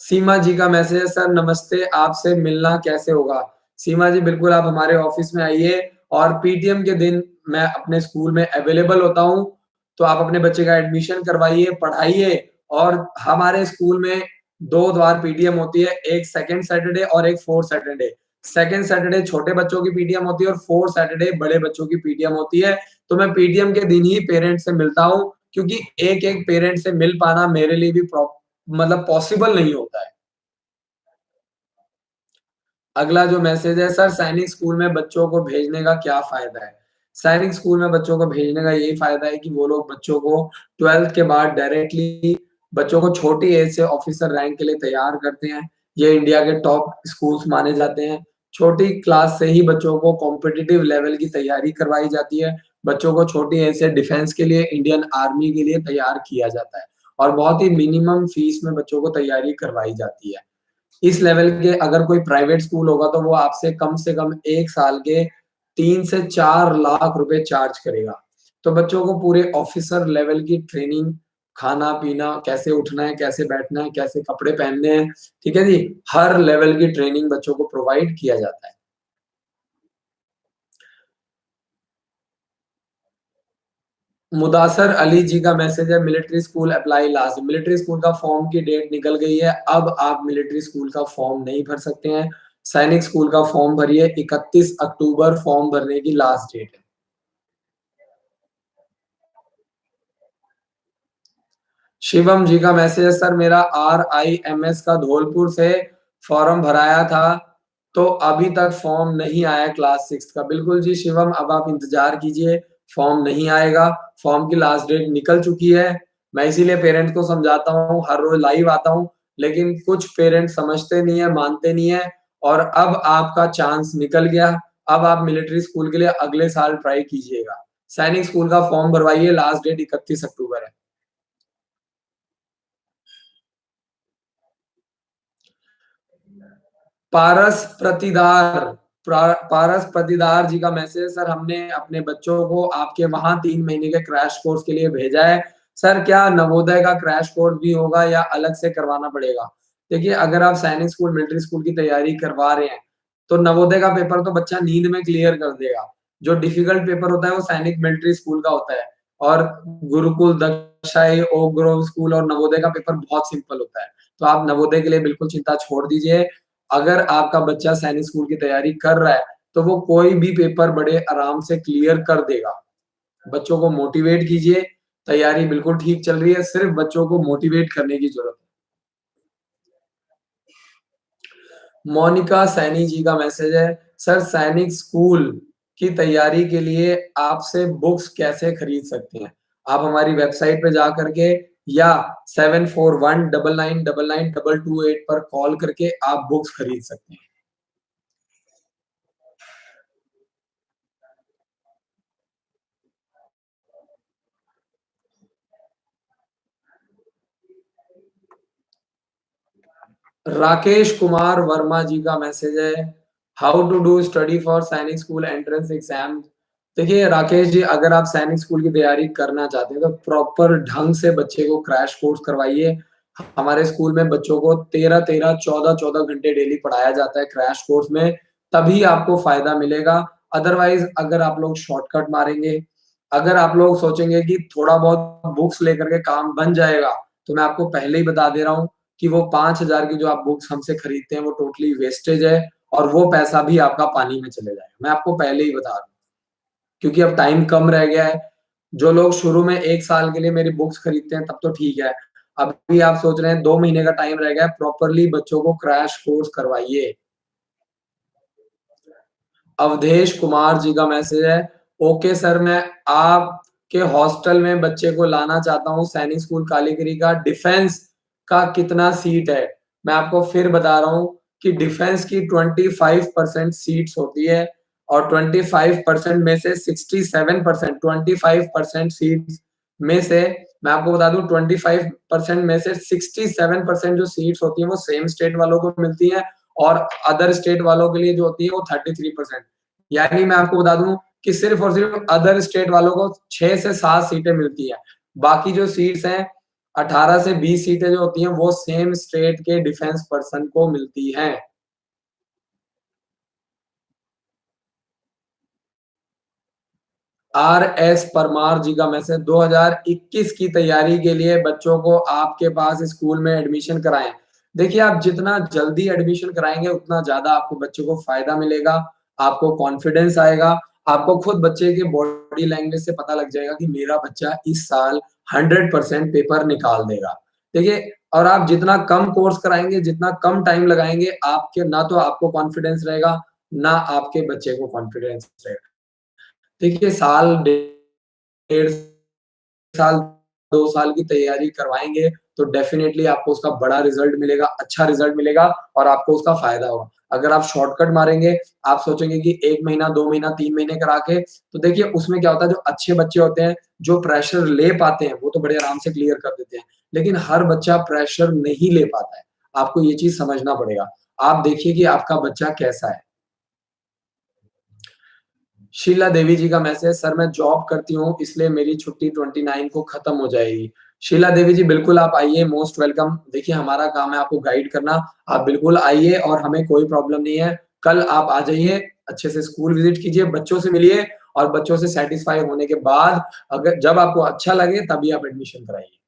सीमा जी का मैसेज है, सर नमस्ते, आपसे मिलना कैसे होगा? सीमा जी बिल्कुल आप हमारे ऑफिस में आइए और पीटीएम के दिन मैं अपने स्कूल में अवेलेबल होता हूँ, तो आप अपने बच्चे का एडमिशन करवाइए, पढ़ाइए और हमारे स्कूल में 2 बार पीटीएम होती है, एक सेकंड सैटरडे और एक 4th सैटरडे। सेकंड सैटरडे छोटे बच्चों की पीटीएम होती है और 4th सैटरडे बड़े बच्चों की पीटीएम होती है, तो मैं पीटीएम के दिन ही पेरेंट्स से मिलता हूँ, क्योंकि एक-एक पेरेंट्स से मिल पाना मेरे लिए भी मतलब पॉसिबल नहीं होता है। अगला जो मैसेज है, सर सैनिक स्कूल में बच्चों को भेजने का क्या फ़ायदा है? सैनिक स्कूल में बच्चों को भेजने का यही फ़ायदा है कि वो लोग बच्चों को 12th के बाद डायरेक्टली बच्चों को छोटी एज से ऑफिसर रैंक के लिए तैयार करते हैं। ये इंडिया के टॉप स्कूल्स माने जाते हैं। छोटी क्लास से ही बच्चों को कॉम्पिटिटिव लेवल की तैयारी करवाई जाती है। बच्चों को छोटी एज से डिफेंस के लिए, इंडियन आर्मी के लिए तैयार किया जाता है और बहुत ही मिनिमम फीस में बच्चों को तैयारी करवाई जाती है। इस लेवल के अगर कोई प्राइवेट स्कूल होगा तो वो आपसे कम से कम 1 साल के 3 से 4 लाख रुपए चार्ज करेगा। तो बच्चों को पूरे ऑफिसर लेवल की ट्रेनिंग, खाना-पीना, कैसे उठना है, कैसे बैठना है, कैसे कपड़े पहनने हैं, ठीक है जी? हर लेवल की ट्रेनिंग बच्चों को प्रोवाइड किया जाता है। मुदासर अली जी का मैसेज है, military school apply last, military school का फॉर्म की डेट निकल गई है, अब आप मिलिट्री स्कूल का फॉर्म नहीं भर सकते हैं। सैनिक स्कूल का फॉर्म भरिए, 31 अक्टूबर फॉर्म भरने की लास्ट डेट है। शिवम जी का मैसेज है, सर मेरा आरआईएमएस का धौलपुर से फॉर्म भराया था, तो अभी तक फॉर्म नहीं आया क्लास 6 का। बिल्कुल जी शिवम, अब आप इंतज़ार कीजिए, फॉर्म नहीं आएगा, फॉर्म की लास्ट डेट निकल चुकी है। मैं इसीलिए पेरेंट्स को समझाता हूँ, हर रोज लाइव आता हूँ, लेकिन कुछ पेरेंट्स समझते नहीं है, मानते नहीं है और अब आपका चांस निकल गया। अब आप मिलिट्री स्कूल के लिए अगले साल ट्राई कीजिएगा। सैनिक स्कूल का फॉर्म भरवाइए, लास्ट डेट 31 अक्टूबर है। पारस प्रतिदार पारस प्रतिदार जी का मैसेज, सर हमने अपने बच्चों को आपके वहां 3 महीने के क्रैश कोर्स के लिए भेजा है। सर क्या नवोदय का क्रैश कोर्स भी होगा या अलग से करवाना पड़ेगा? देखिए, अगर आप सैनिक स्कूल मिलिट्री स्कूल की तैयारी करवा रहे हैं तो नवोदय का पेपर तो बच्चा नींद में क्लियर कर देगा। जो डिफिकल्ट पेपर होता है वो सैनिक मिलिट्री स्कूल का होता है और गुरुकुल, दक्षाई, ओक ग्रोव स्कूल और नवोदय का पेपर बहुत सिंपल होता है। तो आप नवोदय के लिए बिल्कुल चिंता छोड़ दीजिए। अगर आपका बच्चा सैनिक स्कूल की तैयारी कर रहा है तो वो कोई भी पेपर बड़े आराम से क्लियर कर देगा। बच्चों को मोटिवेट कीजिए, तैयारी बिल्कुल ठीक चल रही है, सिर्फ बच्चों को मोटिवेट करने की जरूरत है। मोनिका सैनी जी का मैसेज है, सर सैनिक स्कूल की तैयारी के लिए आपसे बुक्स कैसे खरीद सकते हैं? आप हमारी वेबसाइट पे जा करके या 7419999228 पर कॉल करके आप बुक्स खरीद सकते हैं। राकेश कुमार वर्मा जी का मैसेज है, how to do study for Sainik school entrance exam. देखिए राकेश जी, अगर आप सैनिक स्कूल की तैयारी करना चाहते हैं तो प्रॉपर ढंग से बच्चे को क्रैश कोर्स करवाइए। हमारे स्कूल में बच्चों को 13-13, 14-14 घंटे डेली पढ़ाया जाता है क्रैश कोर्स में, तभी आपको फायदा मिलेगा। अदरवाइज अगर आप लोग शॉर्टकट मारेंगे, अगर आप लोग सोचेंगे कि थोड़ा बहुत बुक्स लेकर के काम बन जाएगा, तो मैं आपको पहले ही बता दे रहा हूँ कि वो 5,000 की जो आप बुक्स हमसे खरीदते हैं वो टोटली वेस्टेज है और वो पैसा भी आपका पानी में चले जाएगा। मैं आपको पहले ही बता रहा हूँ, क्योंकि अब टाइम कम रह गया है। जो लोग शुरू में 1 साल के लिए मेरी बुक्स खरीदते हैं तब तो ठीक है। अभी आप सोच रहे हैं 2 महीने का टाइम रह गया है, प्रॉपर्ली बच्चों को क्रैश कोर्स करवाइए। अवधेश कुमार जी का मैसेज है, ओके सर मैं आपके हॉस्टल में बच्चे को लाना चाहता हूँ सैनिक स्कूल कालीगिरी का, डिफेंस का कितना सीट है? मैं आपको फिर बता रहा हूँ कि डिफेंस की 25% सीट्स होती है और 25% में से 67%, 25% सीट्स में से मैं आपको बता दूं 25% में से 67% जो सीट्स होती हैं वो सेम स्टेट वालों को मिलती हैं और अदर स्टेट वालों के लिए जो होती है वो 33%। यानी मैं आपको बता दूं कि सिर्फ और सिर्फ अदर स्टेट वालों को 6 से 7 सीटें मिलती हैं। बाकी जो सीट्स हैं 18 से 20 सीटें जो होती हैं वो सेम स्टेट के डिफेंस पर्सन को मिलती हैं। आर एस परमार जी का मैसेज, 2021 की तैयारी के लिए बच्चों को आपके पास स्कूल में एडमिशन कराएं। देखिए आप जितना जल्दी एडमिशन कराएंगे उतना ज्यादा आपको बच्चे को फायदा मिलेगा, आपको कॉन्फिडेंस आएगा, आपको खुद बच्चे के बॉडी लैंग्वेज से पता लग जाएगा कि मेरा बच्चा इस साल 100% पेपर निकाल देगा। देखिए, और आप जितना कम कोर्स कराएंगे, जितना कम टाइम लगाएंगे, आपके ना तो आपको कॉन्फिडेंस रहेगा, ना आपके बच्चे को कॉन्फिडेंस रहेगा। देखिए साल डेढ़ साल, 2 साल की तैयारी करवाएँगे, तो डेफ़िनेटली आपको उसका बड़ा रिज़ल्ट मिलेगा, अच्छा रिज़ल्ट मिलेगा और आपको उसका फ़ायदा होगा। अगर आप शॉर्टकट मारेंगे, आप सोचेंगे कि 1 महीना, 2 महीना, 3 महीने करा के, तो देखिए उसमें क्या होता है, जो अच्छे बच्चे होते हैं, जो प्रेशर ले पाते हैं, वो तो बड़े आराम से क्लियर कर देते हैं। लेकिन हर बच्चा प्रेशर नहीं ले पाता है, आपको ये चीज़ समझना पड़ेगा। आप देखिए कि आपका बच्चा कैसा है। शीला देवी जी का मैसेज, सर मैं जॉब करती हूँ इसलिए मेरी छुट्टी 29 को खत्म हो जाएगी। शीला देवी जी बिल्कुल आप आइए, मोस्ट वेलकम। देखिए हमारा काम है आपको गाइड करना, आप बिल्कुल आइए और हमें कोई प्रॉब्लम नहीं है। कल आप आ जाइए, अच्छे से स्कूल विजिट कीजिए, बच्चों से मिलिए और बच्चों से सैटिस्फाई होने के बाद अगर जब आपको अच्छा लगे तभी आप एडमिशन कराइए।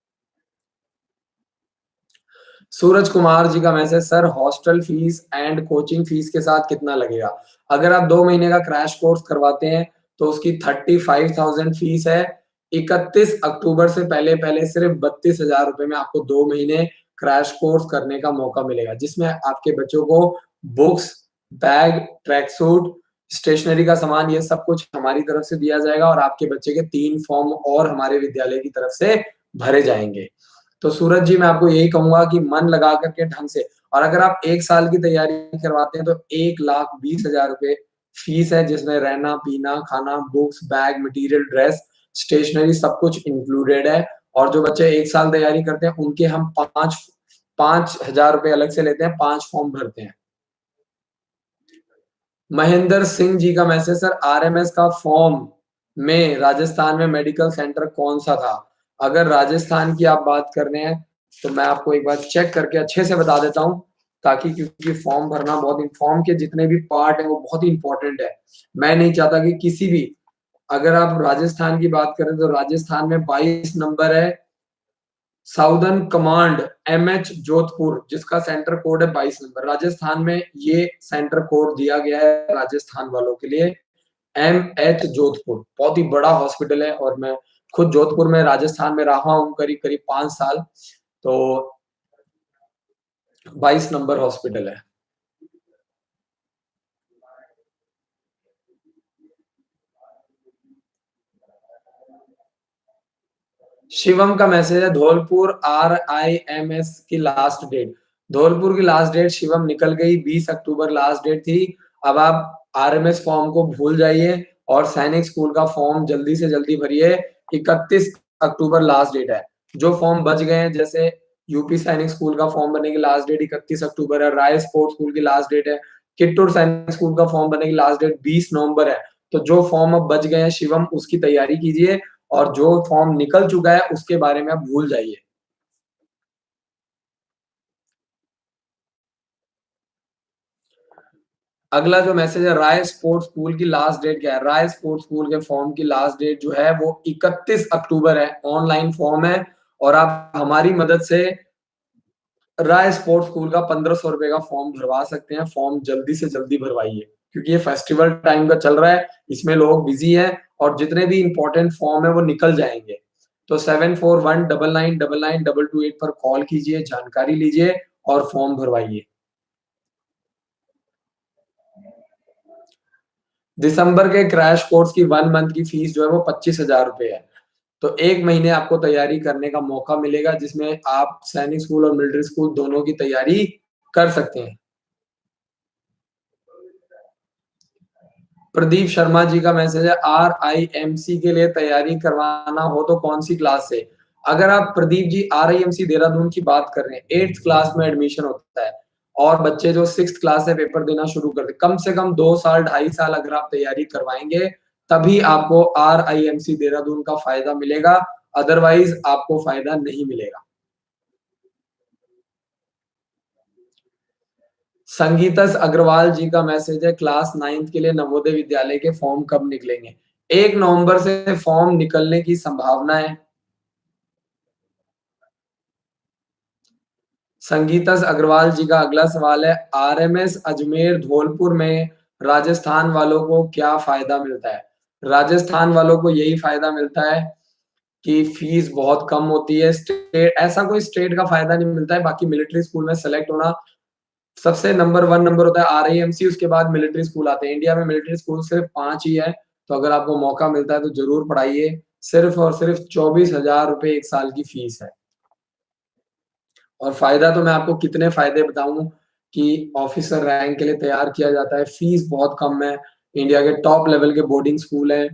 सूरज कुमार जी का message, sir hostel fees and coaching fees के साथ कितना लगेगा? अगर आप 2 महीने का क्रैश कोर्स करवाते हैं तो उसकी 35,000 फीस है। 31 अक्टूबर से पहले-पहले सिर्फ 32,000 रुपए में आपको 2 महीने क्रैश कोर्स करने का मौका मिलेगा, जिसमें आपके बच्चों को books, bag, track suit, stationery का सामान ये सब कुछ हमारी तरफ से दिया जाएगा और आपके बच्चे के 3 फॉर्म और हमारे विद्यालय की तरफ से भरे जाएंगे। तो सूरज जी मैं आपको यही कहूंगा कि मन लगा करके ढंग से, और अगर आप 1 साल की तैयारी करवाते हैं तो 1,20,000 रुपए फीस है, जिसमें रहना पीना खाना books bag material dress stationery सब कुछ इंक्लूडेड है। और जो बच्चे 1 साल तैयारी करते हैं उनके हम 5,000 रुपए अलग से लेते हैं, 5 फॉर्म भरते हैं। महेंद्र सिंह जी का मैसेज, सर आरएमएस का फॉर्म में राजस्थान में मेडिकल सेंटर कौन सा था? अगर राजस्थान की आप बात कर रहे हैं तो मैं आपको एक बार चेक करके अच्छे से बता देता हूँ, ताकि क्योंकि फॉर्म भरना बहुत, फॉर्म के जितने भी पार्ट है वो बहुत ही इंपॉर्टेंट है। मैं नहीं चाहता कि किसी भी, अगर आप राजस्थान की बात करें तो राजस्थान में 22 नंबर है साउदर्न कमांड एमएच जोधपुर, जिसका सेंटर कोड है 22 नंबर। राजस्थान में ये सेंटर कोड दिया गया है राजस्थान वालों के लिए, एमएच जोधपुर। बहुत ही बड़ा हॉस्पिटल है और मैं खुद जोधपुर में राजस्थान में रहा हूँ करीब करीब 5 साल। तो 22 नंबर हॉस्पिटल है। शिवम का मैसेज है, धौलपुर RIMS की लास्ट डेट। धौलपुर की लास्ट डेट शिवम निकल गई, 20 अक्टूबर लास्ट डेट थी। अब आप RMS फॉर्म को भूल जाइए और सैनिक स्कूल का फॉर्म जल्दी से जल्दी भरिए। 31 अक्टूबर लास्ट डेट है। जो फॉर्म बच गए हैं, जैसे यूपी सैनिक स्कूल का फॉर्म भरने की लास्ट डेट 31 अक्टूबर है, राय स्पोर्ट्स स्कूल की लास्ट डेट है, किट्टूर सैनिक स्कूल का फॉर्म भरने की लास्ट डेट 20 नवंबर है। तो जो फॉर्म अब बच गए हैं शिवम, उसकी तैयारी कीजिए, और जो फॉर्म निकल चुका है उसके बारे में आप भूल जाइए। अगला जो मैसेज है, राय स्पोर्ट्स स्कूल की लास्ट डेट क्या है? राय स्पोर्ट्स स्कूल के फॉर्म की लास्ट डेट जो है वो 31 अक्टूबर है। ऑनलाइन फॉर्म है और आप हमारी मदद से राय स्पोर्ट्स स्कूल का 1500 रुपए का फॉर्म भरवा सकते हैं। फॉर्म जल्दी से जल्दी भरवाइए, क्योंकि ये फेस्टिवल टाइम का चल रहा है, इसमें लोग बिजी हैं और जितने भी इंपॉर्टेंट फॉर्म है वो निकल जाएंगे। तो 7419999228 पर कॉल कीजिए, जानकारी लीजिए और फॉर्म भरवाइए। दिसंबर के क्रैश कोर्स की 1 मंथ की फीस जो है वो 25,000 रुपए है। तो 1 महीने आपको तैयारी करने का मौका मिलेगा, जिसमें आप सैनिक स्कूल और मिलिट्री स्कूल दोनों की तैयारी कर सकते हैं। प्रदीप शर्मा जी का मैसेज है, RIMC के लिए तैयारी करवाना हो तो कौन सी क्लास से? अगर आप प्रदीप जी RIMC देहरादून की बात कर रहे हैं, 8th क्लास में एडमिशन होता है और बच्चे जो 6th क्लास से पेपर देना शुरू करते, कम से कम 2 साल 2.5 साल अगर आप तैयारी करवाएंगे तभी आपको RIMC देहरादून का फायदा मिलेगा, अदरवाइज आपको फायदा नहीं मिलेगा। संगीतस अग्रवाल जी का मैसेज है, क्लास 9th के लिए नवोदय विद्यालय के फॉर्म कब निकलेंगे? 1 नवंबर से फॉर्म निकलने की संभावना है। संगीतस अग्रवाल जी का अगला सवाल है, RMS अजमेर धौलपुर में राजस्थान वालों को क्या फायदा मिलता है? राजस्थान वालों को यही फायदा मिलता है कि फीस बहुत कम होती है। स्टेट, ऐसा कोई स्टेट का फायदा नहीं मिलता है। बाकी मिलिट्री स्कूल में सेलेक्ट होना सबसे नंबर 1 नंबर होता है RIMC, उसके बाद मिलिट्री स्कूल आते हैं। इंडिया में मिलिट्री स्कूल सिर्फ 5 ही है। तो अगर आपको मौका मिलता है तो जरूर पढ़ाइए। सिर्फ और सिर्फ 24,000 रुपए 1 साल की फीस है। और फायदा तो मैं आपको कितने फायदे बताऊं कि ऑफिसर रैंक के लिए तैयार किया जाता है, फीस बहुत कम है, इंडिया के टॉप लेवल के बोर्डिंग स्कूल है।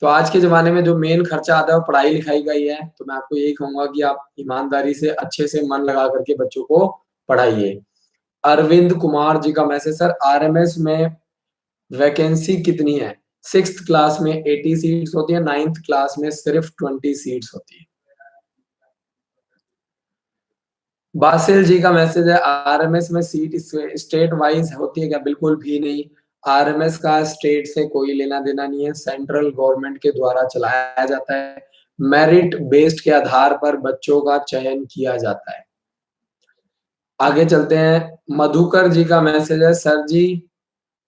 तो आज के ज़माने में जो मेन खर्चा आता है वो पढ़ाई-लिखाई का ही है। तो मैं आपको यही कहूँगा कि आप ईमानदारी से अच्छे से मन लगा करके बच्चों को पढ़ाइए। अरविंद कुमार जी का मैसेज, सर RMS में वैकेंसी कितनी है? 6th क्लास में 80 सीट्स होती है, 9th क्लास में सिर्फ 20 सीट्स होती है। बासिल जी का मैसेज है, RMS में सीट स्टेट वाइज होती है क्या? बिल्कुल भी नहीं। RMS का स्टेट से कोई लेना देना नहीं है, सेंट्रल गवर्नमेंट के द्वारा चलाया जाता है। मेरिट बेस्ड के आधार पर बच्चों का चयन किया जाता है। आगे चलते हैं। मधुकर जी का मैसेज है, सर जी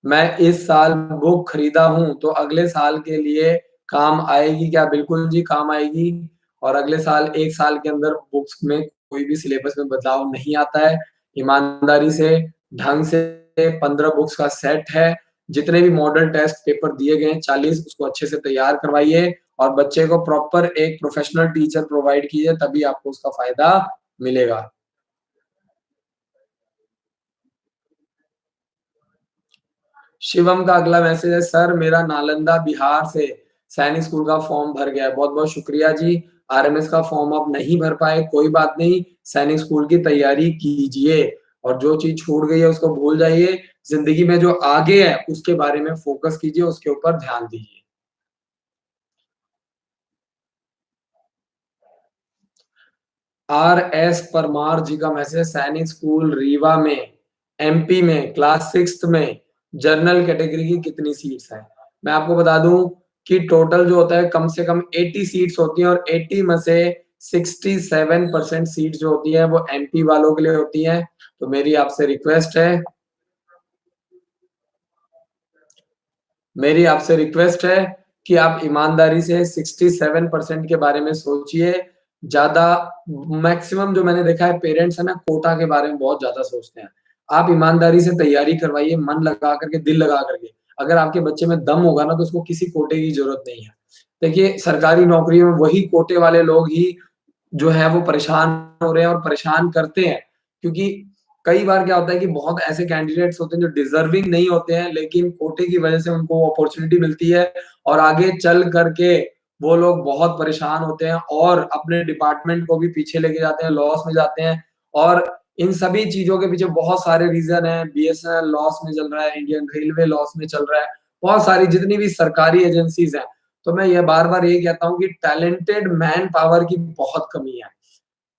मैं इस साल बुक खरीदा हूँ तो अगले साल के लिए काम आएगी क्या? बिल्कुल जी काम आएगी। और अगले साल 1 साल के अंदर बुक्स में कोई भी सिलेबस में बदलाव नहीं आता है। ईमानदारी से ढंग से 15 बुक्स का सेट है। जितने भी मॉडल टेस्ट पेपर दिए गए हैं 40, उसको अच्छे से तैयार करवाइए और बच्चे को प्रॉपर एक प्रोफेशनल टीचर प्रोवाइड कीजिए, तभी आपको उसका फ़ायदा मिलेगा। शिवम का अगला मैसेज है, सर मेरा नालंदा बिहार से सैनिक स्कूल का फॉर्म भर गया है। बहुत-बहुत शुक्रिया जी। आरएमएस का फॉर्म आप नहीं भर पाए, कोई बात नहीं, सैनिक स्कूल की तैयारी कीजिए और जो चीज़ छूट गई है उसको भूल जाइए। ज़िंदगी में जो आगे है उसके बारे में फ़ोकस कीजिए, उसके ऊपर ध्यान दीजिए। आर.एस. परमार जी का मैसेज, सैनिक स्कूल रीवा में, एमपी में क्लास 6th में जनरल कैटेगरी की कितनी सीट्स हैं? मैं आपको बता दूँ कि टोटल जो होता है कम से कम 80 सीट्स होती हैं और 80 में से 67% सीट्स जो होती हैं वो एमपी वालों के लिए होती हैं। तो मेरी आपसे रिक्वेस्ट है कि आप ईमानदारी से 67% के बारे में सोचिए। ज़्यादा मैक्सिमम जो मैंने देखा है पेरेंट्स है ना कोटा के बारे में बहुत ज़्यादा सोचते हैं। आप ईमानदारी से तैयारी करवाइए, मन लगा कर के, दिल लगा कर के। अगर आपके बच्चे में दम होगा ना तो उसको किसी कोटे की ज़रूरत नहीं है। देखिए सरकारी नौकरियों में वही कोटे वाले लोग ही जो है वो परेशान हो रहे हैं और परेशान करते हैं। क्योंकि कई बार क्या होता है कि बहुत ऐसे कैंडिडेट्स होते हैं जो डिज़र्विंग नहीं होते हैं, लेकिन कोटे की वजह से उनको अपॉर्च्युनिटी मिलती है और आगे चल कर के वो लोग बहुत परेशान होते हैं और अपने डिपार्टमेंट को भी पीछे लेके जाते हैं, लॉस में जाते हैं और इन सभी चीज़ों के पीछे बहुत सारे रीज़न हैं। बीएसएनएल लॉस में चल रहा है, इंडियन रेलवे लॉस में चल रहा है, बहुत सारी जितनी भी सरकारी एजेंसीज़ हैं। तो मैं ये बार-बार यही कहता हूँ कि टैलेंटेड मैन पावर की बहुत कमी है।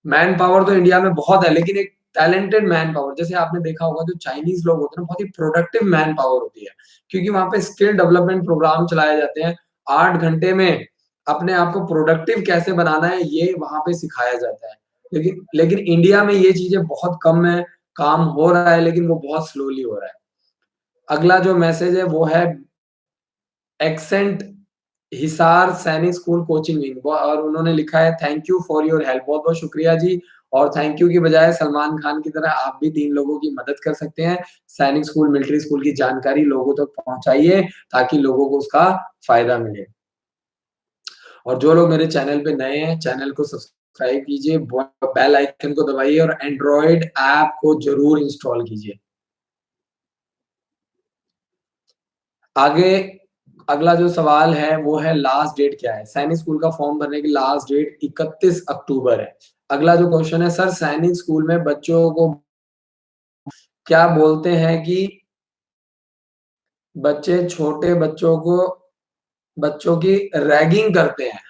मैन पावर तो इंडिया में बहुत है, लेकिन एक टैलेंटेड मैन पावर जैसे आपने देखा होगा जो चाइनीज़ लोग होते हैं ना, बहुत ही प्रोडक्टिव मैन पावर होती है। क्योंकि वहाँ पे स्किल डेवलपमेंट प्रोग्राम चलाए जाते हैं। 8 घंटे में अपने आप को प्रोडक्टिव कैसे बनाना है, ये वहाँ पे सिखाया जाता है। लेकिन लेकिन इंडिया में ये चीज़ें बहुत कम है, काम हो रहा है लेकिन वो बहुत स्लोली हो रहा है। अगला जो मैसेज है वो है एक्सेंट हिसार सैनिक स्कूल कोचिंग विंग और उन्होंने लिखा है thank you for your help. बहुत-बहुत शुक्रिया जी और थैंक यू की बजाय सलमान खान की तरह आप भी 3 लोगों की मदद कर सकते हैं। सैनिक स्कूल, मिलिट्री स्कूल की जानकारी लोगों तक पहुँचाइए ताकि लोगों को उसका फ़ायदा मिले। और जो लोग मेरे चैनल पे नए हैं, चैनल को सब्सक्राइब कीजिए, बेल आइकन को दबाइए और एंड्रॉयड ऐप को ज़रूर इंस्टॉल कीजिए। आगे अगला जो सवाल है वो है लास्ट डेट क्या है? सैनिक स्कूल का फॉर्म भरने की लास्ट डेट 31 अक्टूबर है। अगला जो क्वेश्चन है सर सैनिक स्कूल में बच्चों को क्या बोलते हैं कि बच्चे छोटे बच्चों की रैगिंग करते हैं।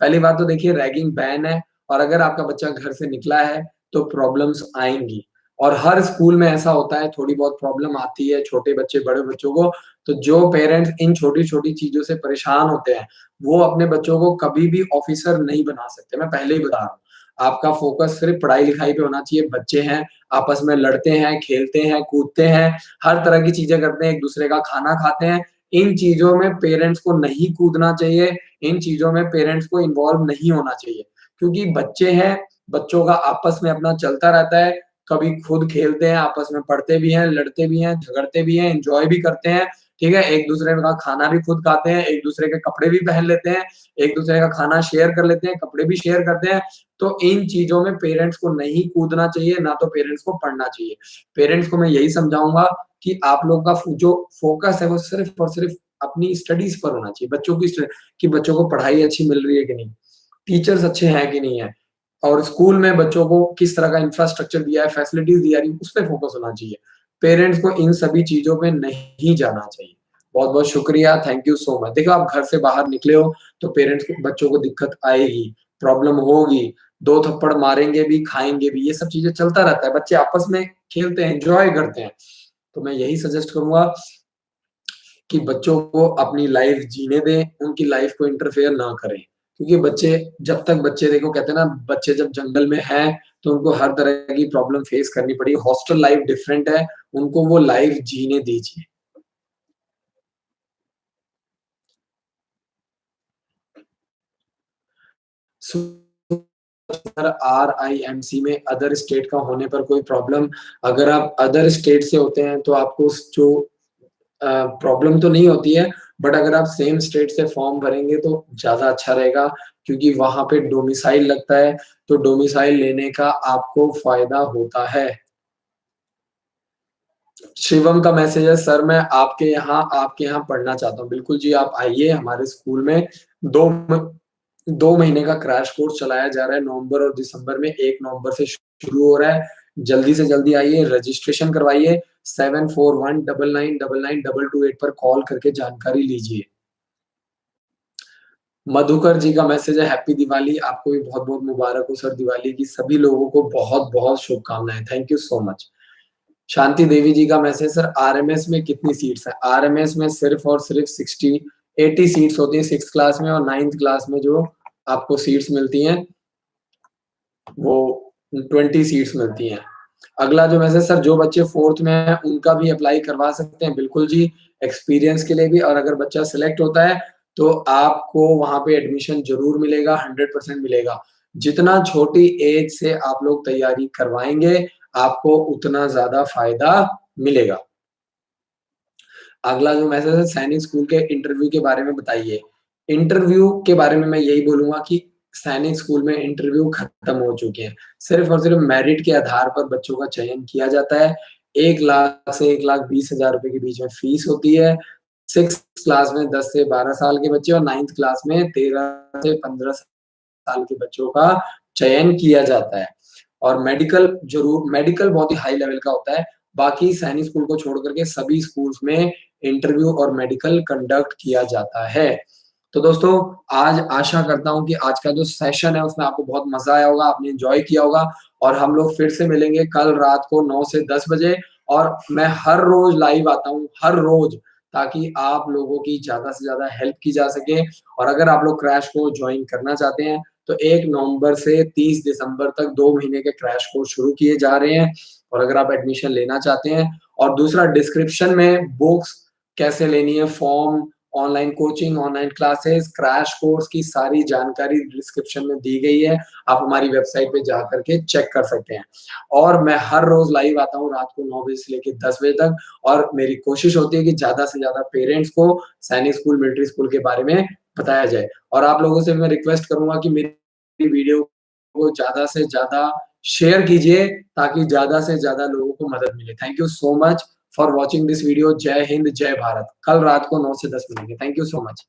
पहली बात तो देखिए रैगिंग बैन है और अगर आपका बच्चा घर से निकला है तो प्रॉब्लम्स आएँगी और हर स्कूल में ऐसा होता है, थोड़ी बहुत प्रॉब्लम आती है, छोटे बच्चे, बड़े बच्चों को। तो जो पेरेंट्स इन छोटी-छोटी चीज़ों से परेशान होते हैं, वो अपने बच्चों को कभी भी ऑफ़िसर नहीं बना सकते, मैं पहले ही बता रहा हूँ। आपका फ़ोकस सिर्फ़ पढ़ाई-लिखाई पे होना चाहिए, बच्चे हैं, आपस में लड़ते हैं, खेलते हैं, कूदते हैं, हर तरह की चीज़ें करते हैं, एक-दूसरे का खाना खाते हैं। इन चीज़ों में पेरेंट्स को नहीं कूदना चाहिए, इन चीज़ों में पेरेंट्स को इन्वॉल्व नहीं होना चाहिए। क्योंकि बच्चे हैं, बच्चों का आपस में अपना चलता रहता है, कभी खुद खेलते हैं, आपस में पढ़ते भी हैं, लड़ते भी हैं, झगड़ते भी हैं, एन्जॉय भी करते हैं, ठीक है? एक-दूसरे का खाना भी खुद खाते हैं, एक-दूसरे के कपड़े भी पहन लेते हैं, एक-दूसरे का खाना शेयर कर लेते हैं, कपड़े भी शेयर करते हैं। तो इन चीज़ों में पेरेंट्स को नहीं कूदना चाहिए, ना तो पेरेंट्स को पढ़ना चाहिए। पेरेंट्स को मैं यही समझाऊँगा कि आप लोग का जो फ़ोकस है वो सिर्फ़ और सिर्फ़ अपनी स्टडीज़ पर होना चाहिए, बच्चों की कि बच्चों को पढ़ाई अच्छी मिल रही है कि नहीं, टीचर्स अच्छे हैं कि नहीं है और स्कूल में बच्चों को किस तरह का इंफ्रास्ट्रक्चर दिया है, फैसिलिटीज़ दी जा रही है, उस पे फ़ोकस होना चाहिए। पेरेंट्स को इन सभी चीज़ों पे नहीं जाना चाहिए। बहुत-बहुत शुक्रिया, थैंक यू सो मच। देखो आप घर से बाहर निकले हो तो पेरेंट्स को बच्चों को दिक्कत आएगी, प्रॉब्लम होगी, 2 थप्पड़ मारेंगे भी, खाएँगे भी, ये सब चीज़ें चलता रहता है। बच्चे आपस में खेलते हैं, एन्जॉय करते हैं। तो मैं यही सजेस्ट करूँगा कि बच्चों को अपनी लाइफ़ जीने दें, उनकी लाइफ़ को इंटरफेयर ना करें। क्योंकि बच्चे जब तक बच्चे देखो कहते हैं ना बच्चे जब जंगल में हैं, तो उनको हर तरह की प्रॉब्लम फेस करनी पड़ी। हॉस्टल लाइफ़ डिफरेंट है, उनको वो लाइफ़ जीने दीजिए। सो सर आरआईएमसी में अदर स्टेट का होने पर कोई प्रॉब्लम अगर आप अदर स्टेट से होते हैं तो आपको जो प्रॉब्लम तो नहीं होती है, बट अगर आप सेम स्टेट से फॉर्म भरेंगे तो ज्यादा अच्छा रहेगा, क्योंकि वहां पे डोमिसाइल लगता है, तो डोमिसाइल लेने का आपको फायदा होता है। शिवम का मैसेज है, सर मैं आपके यहाँ पढ़ना चाहता हूँ। बिल्कुल जी, आप आइए हमारे स्कूल में। 2 महीने का क्रैश कोर्स चलाया जा रहा है नवंबर और दिसंबर में। 1 नवंबर से शुरू हो रहा है। जल्दी से जल्दी आइए, रजिस्ट्रेशन करवाइए। 7419999228 पर कॉल करके जानकारी लीजिए। मधुकर जी का मैसेज है, हैप्पी दिवाली। आपको भी बहुत बहुत मुबारक हो सर, दिवाली की सभी लोगों को बहुत बहुत शुभकामनाएं। Thank you so much. Shanti Devi ji का मैसेज, सर आरएमएस में कितनी सीट्स है? आरएमएस में सिर्फ और सिर्फ 80 सीट्स होती है 6th क्लास में, और 9th क्लास में जो आपको सीट्स मिलती हैं वो 20 सीट्स मिलती हैं। अगला जो मैसेज, सर जो बच्चे 4th में हैं उनका भी अप्लाई करवा सकते हैं। बिल्कुल जी, एक्सपीरियंस के लिए भी, और अगर बच्चा सिलेक्ट होता है तो आपको वहां पे एडमिशन जरूर मिलेगा, 100% मिलेगा। जितना छोटी एज से आप लोग तैयारी करवाएंगे आपको उतना ज्यादा फायदा मिलेगा। अगला जो मैसेज है, सैनिक स्कूल के इंटरव्यू के बारे में बताइए। इंटरव्यू के बारे में मैं यही बोलूंगा कि सैनिक स्कूल में इंटरव्यू खत्म हो चुके हैं। सिर्फ और सिर्फ मेरिट के आधार पर बच्चों का चयन किया जाता है। 1 लाख से 1,20,000 रुपए के बीच में फीस होती है। 6th क्लास में 10 से 12 साल के बच्चे, और 9th क्लास में 13 से 15 साल के बच्चों का चयन किया जाता है। और मेडिकल बहुत ही हाई लेवल का होता है। बाकी सैनिक स्कूल को छोड़ करके सभी स्कूल्स में इंटरव्यू और मेडिकल कंडक्ट किया जाता है। तो दोस्तों, आज आशा करता हूं कि आज का जो सेशन है उसमें आपको बहुत मजा आया होगा, आपने एंजॉय किया होगा। और हम लोग फिर से मिलेंगे कल रात को 9 से 10 बजे। और मैं हर रोज लाइव आता हूँ, हर रोज, ताकि आप लोगों की ज्यादा से ज्यादा हेल्प की जा सके। और अगर आप लोग क्रैश को ज्वाइन करना चाहते हैं तो 1 नवंबर से 30 दिसंबर तक 2 महीने के क्रैश कोर्स शुरू किए जा रहे हैं। और अगर आप एडमिशन लेना चाहते हैं, और दूसरा, डिस्क्रिप्शन में बुक्स कैसे लेनी है, form, online coaching, online classes, crash course की सारी जानकारी डिस्क्रिप्शन में दी गई है। आप हमारी वेबसाइट पे जा करके चेक कर सकते हैं। और मैं हर रोज लाइव आता हूँ रात को 9 बजे से लेकर 10 बजे तक। और मेरी कोशिश होती है कि ज्यादा से ज्यादा पेरेंट्स को सैनिक स्कूल, मिलिट्री स्कूल के बारे में बताया जाए। और आप लोगों से मैं रिक्वेस्ट करूंगा कि मेरी वीडियो को ज्यादा से ज्यादा शेयर कीजिए, ताकि ज्यादा से ज्यादा लोगों को मदद मिले। Thank you so much for watching this video. जय हिंद, जय भारत। कल रात को 9 से 10 मिलेंगे। Thank you so much.